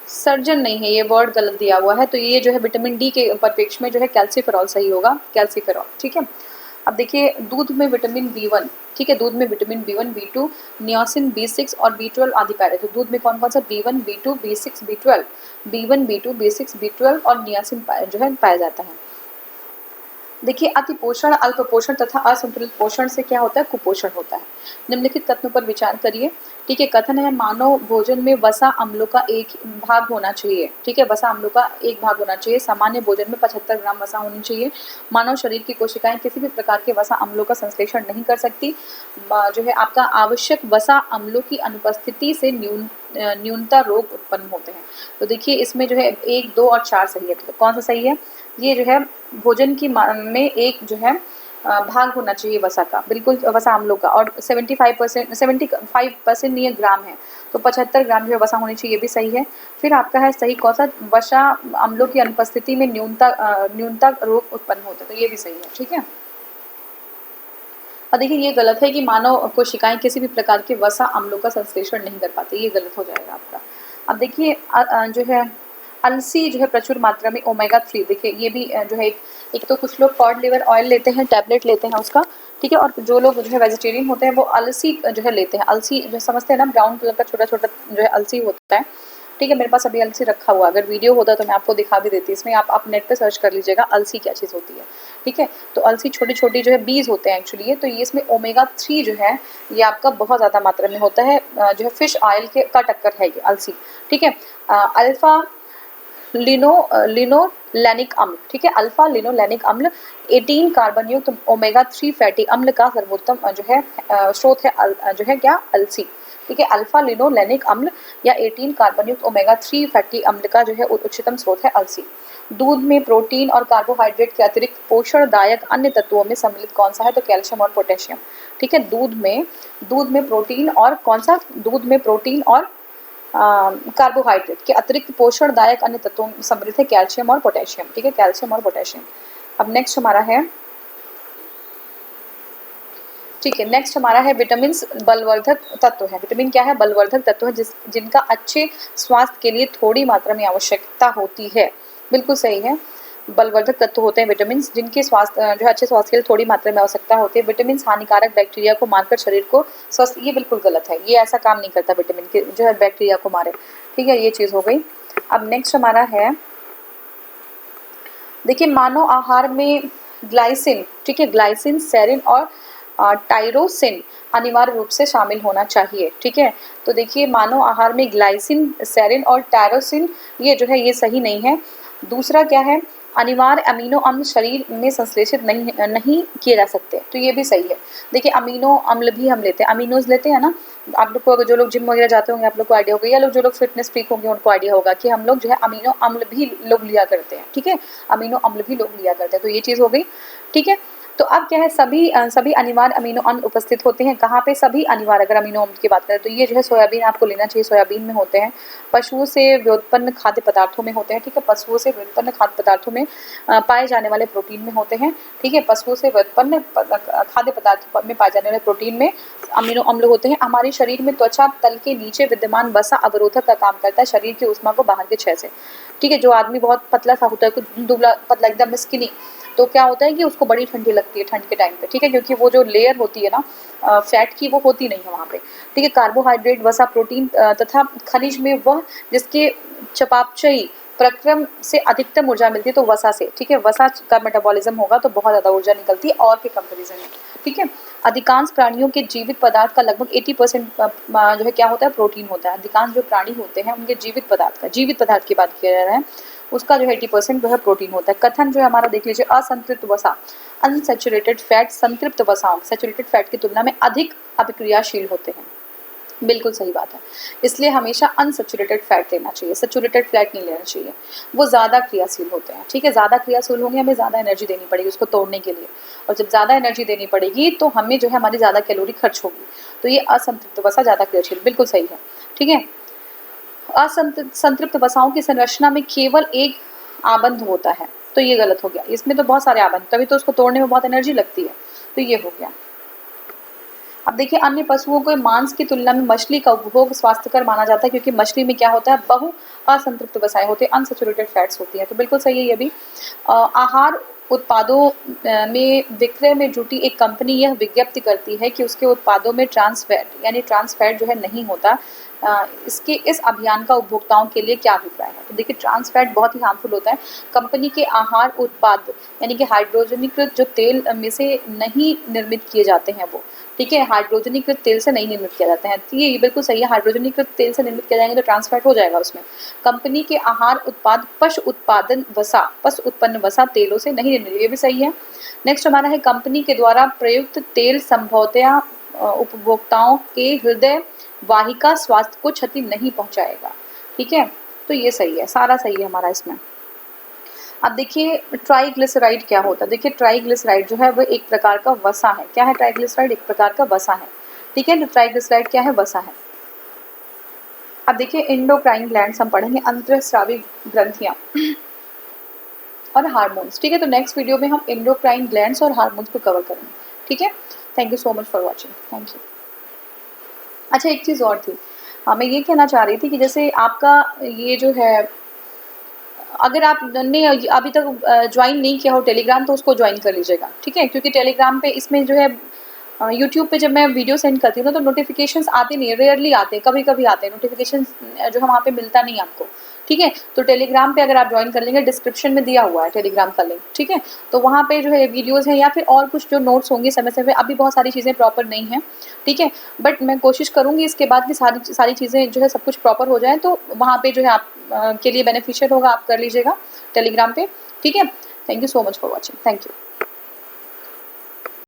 [SPEAKER 1] सर्जन नहीं है, ये वर्ड गलत दिया हुआ है, तो ये जो है विटामिन डी के परिप्रेक्ष्य में जो है कैल्सीफेरॉल सही होगा, कैल्सीफेरॉल। ठीक है, अब देखिए दूध में विटामिन B1, ठीक है, दूध में vitamin B1, B2, niacin, B6 और B12 आदि पाए जाते हैं। दूध में कौन कौन सा? B1, B2, B6, B12, B1, B2, B6, B12 और नियासिन जो है पाया जाता है। देखिए अति पोषण, अल्प पोषण तथा असंतुलित पोषण से क्या होता है? कुपोषण होता है। निम्नलिखित कथनों पर विचार करिए। ठीक है, कथन है मानव भोजन में वसा अम्लों का एक भाग होना चाहिए। ठीक है, वसा अम्लों का एक भाग होना चाहिए। सामान्य भोजन में 75 ग्राम वसा होनी चाहिए। मानव शरीर की कोशिकाएं किसी भी प्रकार के वसा अम्लों का संश्लेषण नहीं कर सकती। जो है आपका आवश्यक वसा अम्लों की अनुपस्थिति से न्यूनता रोग उत्पन्न होते हैं। तो देखिए इसमें जो है 1, 2 और 4 सही है। तो कौन सा सही है? ये जो है भोजन की में एक जो है भाग होना चाहिए वसा का, बिल्कुल वसा अम्लों का, और 75% नहीं है, ग्राम है, तो 75 ग्राम जो है वसा होनी चाहिए, ये भी सही है। फिर आपका है सही कौन सा? वसा अम्लों की अनुपस्थिति में न्यूनता रोग उत्पन्न होता है, तो ये भी सही है। ठीक है, और देखिए ये गलत है कि मानव कोशिकाएं किसी भी प्रकार के वसा अम्लों का संश्लेषण नहीं कर पाती, ये गलत हो जाएगा आपका। अब देखिए जो है अलसी जो है प्रचुर मात्रा में ओमेगा 3, देखिए ये भी जो है एक तो कुछ लोग कॉड लिवर ऑयल लेते हैं, टैबलेट लेते हैं उसका, ठीक है, और जो लोग जो है वेजिटेरियन होते हैं वो अलसी जो है लेते हैं। अलसी जो समझते हैं ना, ब्राउन कलर का छोटा छोटा जो है अलसी होता है, ठीक है। मेरे पास अभी अलसी रखा हुआ, अगर वीडियो होता तो मैं आपको दिखा भी देती। इसमें आप नेट पे सर्च कर लीजिएगा अलसी क्या चीज़ होती है, ठीक है। तो अलसी छोटी छोटी जो है बीज होते हैं एक्चुअली ये, तो ये इसमें ओमेगा 3 जो है ये आपका बहुत ज़्यादा मात्रा में होता है, जो है फिश ऑयल के का टक्कर है ये अलसी, ठीक है। अल्फा लिनोलेनिक अम्ल, ठीक है, अल्फा लिनोलेनिक अम्ल 18 कार्बन युक्त ओमेगा 3 फैटी अम्ल का सर्वोत्तम जो है स्रोत है जो है क्या, अलसी, ठीक है। अल्फा लिनोलेनिक अम्ल या 18 कार्बन युक्त ओमेगा 3 फैटी अम्ल का जो है उच्चतम स्रोत है अलसी। दूध में प्रोटीन और कार्बोहाइड्रेट के अतिरिक्त पोषणदायक अन्य तत्वों में सम्मिलित कौन सा है, तो कैल्शियम और पोटेशियम, ठीक है। दूध में प्रोटीन और कौन सा, दूध में प्रोटीन और कार्बोहाइड्रेट के अतिरिक्त पोषणदायक अन्य तत्वों में सम्मिलित है कैल्शियम और पोटेशियम, ठीक है, कैल्शियम और पोटेशियम। अब नेक्स्ट हमारा है, ठीक है, नेक्स्ट हमारा है विटामिन बलवर्धक तत्व है। विटामिन क्या है, बलवर्धक तत्व है जिनका अच्छे स्वास्थ्य के लिए थोड़ी मात्रा में आवश्यकता होती है, बिल्कुल सही है। बलवर्धक तत्व होते हैं विटामिन जिनके स्वास्थ्य जो है अच्छे स्वास्थ्य के लिए थोड़ी मात्रा में आवश्यकता होती है। विटामिन हानिकारक बैक्टीरिया को मारकर शरीर को स्वस्थ, ये बिल्कुल गलत है, ये ऐसा काम नहीं करता विटामिन के जो है बैक्टीरिया को मारे, ठीक है, ये चीज़ हो गई। अब नेक्स्ट हमारा है, देखिए मानव आहार में ग्लाइसिन, ठीक है, ग्लाइसिन, सेरिन और टाइरोसिन अनिवार्य रूप से शामिल होना चाहिए, ठीक है। तो देखिए मानव आहार में ग्लाइसिन, सेरिन और टायरोसिन ये जो है ये सही नहीं है। दूसरा क्या है, अनिवार्य अमीनो अम्ल शरीर में संश्लेषित नहीं किए जा सकते, तो ये भी सही है। देखिए अमीनो अम्ल भी हम लेते हैं, अमीनोज लेते हैं ना, आप लोग को जो लोग जिम वगैरह जाते होंगे आप लोग को आइडिया होगा, या लोग जो लोग फिटनेस फ्रीक होंगे उनको आइडिया होगा कि हम लोग जो है अमीनो अम्ल भी लोग लिया करते हैं, ठीक है, अमीनो अम्ल भी लोग लिया करते हैं, तो ये चीज़ हो गई, ठीक है। तो अब क्या है, सभी अनिवार्य अमीनो अम्ल उपस्थित होते हैं कहाँ पे, सभी अनिवार्य, अगर अमीनो अम्ल की बात करें तो ये जो है सोयाबीन आपको लेना चाहिए, सोयाबीन में होते हैं, पशुओं से व्युत्पन्न खाद्य पदार्थों में होते हैं, ठीक है, पशुओं से व्युत्पन्न खाद्य पदार्थों में पाए जाने वाले प्रोटीन में होते हैं, ठीक है, पशुओं से व्युत्पन्न खाद्य पदार्थों में पाए जाने वाले प्रोटीन में अमीनो अम्ल होते हैं। हमारे शरीर में त्वचा तल के नीचे विद्यमान वसा अवरोधक का काम करता है शरीर की ऊष्मा को बाहर के क्षय से, ठीक है। जो आदमी बहुत पतला सा होता है, कुछ दुबला पतला एकदम स्किनी, तो क्या होता है कि उसको बड़ी ठंडी लगती है ठंड के टाइम पे, ठीक है, क्योंकि वो जो लेयर होती है ना फैट की वो होती नहीं है वहाँ पे, ठीक है। कार्बोहाइड्रेट, वसा, प्रोटीन तथा खनिज में वह जिसके चयापचयी प्रक्रम से अधिकतम ऊर्जा मिलती है तो वसा से, ठीक है, वसा का मेटाबॉलिज्म होगा तो बहुत ज़्यादा ऊर्जा निकलती है और के कंपेरिजन में, ठीक है। अधिकांश प्राणियों के जीवित पदार्थ का लगभग 80% जो है क्या होता है, प्रोटीन होता है। अधिकांश जो प्राणी होते हैं उनके जीवित पदार्थ की बात किया जा रहा है, उसका जो है 80% जो है प्रोटीन होता है। कथन जो है हमारा देख लीजिए, असंतृप्त वसा, अनसैचुरेटेड फैट संतृप्त वसाओं सैचुरेटेड फैट की तुलना में अधिक अभिक्रियाशील होते हैं, बिल्कुल सही बात है। इसलिए हमेशा अनसैचुरेटेड फैट लेना चाहिए, सैचुरेटेड फैट नहीं लेना चाहिए, वो ज़्यादा क्रियाशील होते हैं, ठीक है, ज़्यादा क्रियाशील होंगे, हमें ज़्यादा एनर्जी देनी पड़ेगी उसको तोड़ने के लिए, और जब ज़्यादा एनर्जी देनी पड़ेगी तो हमें जो है हमारी ज़्यादा कैलोरी खर्च होगी, तो ये असंतृप्त वसा ज़्यादा क्रियाशील, बिल्कुल सही है, ठीक है। असंतृप्त वसाओं की संरचना में केवल एक आबंध होता है, तो ये गलत हो गया, इसमें तो बहुत सारे आबंध, तभी तो उसको तोड़ने में बहुत एनर्जी लगती है, तो ये हो गया। अब देखिए अन्य पशुओं के मांस की तुलना में मछली का उपभोग स्वास्थ्यकर माना जाता है, क्योंकि मछली में क्या होता है, बहु असंतृप्त वसाएं होती है, अनसैचुरेटेड फैट्स होती हैं, तो बिल्कुल सही है ये भी। आहार उत्पादों में विक्रय में जुटी एक कंपनी यह विज्ञप्ति करती है कि उसके उत्पादों में ट्रांस फैट यानी ट्रांस फैट जो है नहीं होता। इस अभियान का उपभोक्ताओं के लिए क्या अभिप्राय है, तो देखिए ट्रांस फैट बहुत ही हार्मफुल होता है। कंपनी के आहार उत्पाद यानी कि हाइड्रोजनीकृत जो तेल में से नहीं निर्मित किए जाते हैं वो, ठीक है, हाइड्रोजनीकृत तेल से नहीं निर्मित किया जाता है, तो ये बिल्कुल सही है, हाइड्रोजनीकृत तेल से निर्मित किया जाएंगे तो ट्रांस फैट हो जाएगा उसमें। कंपनी के आहार उत्पाद पशु उत्पन्न वसा तेलों से नहीं निर्मित, ये भी सही है। नेक्स्ट हमारा है कंपनी के द्वारा प्रयुक्त तेल संभवतया उपभोक्ताओं के हृदय वाहिका स्वास्थ्य को क्षति नहीं पहुंचाएगा, ठीक है, तो ये सही है, सारा सही है हमारा इसमें। अब देखिए ट्राइग्लिसराइड क्या होता है, देखिए ट्राइग्लिसराइड जो है वो एक प्रकार का वसा है, क्या है ट्राइग्लिसराइड, एक प्रकार का वसा है, ठीक है, तो ट्राइग्लिसराइड क्या है, वसा है। अब देखिए एंडोक्राइन ग्लैंड्स हम पढ़ेंगे, अंतःस्रावी ग्रंथियां और हार्मोन्स, ठीक है, तो नेक्स्ट वीडियो में हम एंडोक्राइन ग्लैंड्स और हार्मोन्स को कवर करेंगे, ठीक है। Thank you so much for watching, thank you. अच्छा एक चीज़ और थी, मैं ये कहना चाह रही थी कि जैसे आपका ये जो है अगर आपने अभी तक ज्वाइन नहीं किया हो टेलीग्राम तो उसको ज्वाइन कर लीजिएगा, ठीक है, क्योंकि टेलीग्राम पे इसमें जो है यूट्यूब पे जब मैं वीडियो सेंड करती हूँ ना तो नोटिफिकेशंस आते नहीं, रेयरली आते हैं, कभी कभी आते हैं नोटिफिकेशंस जो है वहाँ पे मिलता नहीं आपको, ठीक है। तो टेलीग्राम पे अगर आप ज्वाइन कर लेंगे, डिस्क्रिप्शन में दिया हुआ है टेलीग्राम का लिंक, ठीक है। तो वहाँ पे जो है वीडियोज़ हैं या फिर और कुछ जो नोट्स होंगे समय समय, अभी बहुत सारी चीज़ें प्रॉपर नहीं हैं, ठीक है, बट मैं कोशिश करूँगी इसके बाद की सारी सारी चीज़ें जो है सब कुछ प्रॉपर हो जाए, तो वहाँ पे जो है आप के लिए बेनिफिशियल होगा, आप कर लीजिएगा टेलीग्राम पे, ठीक है। Thank you so much for watching, thank you.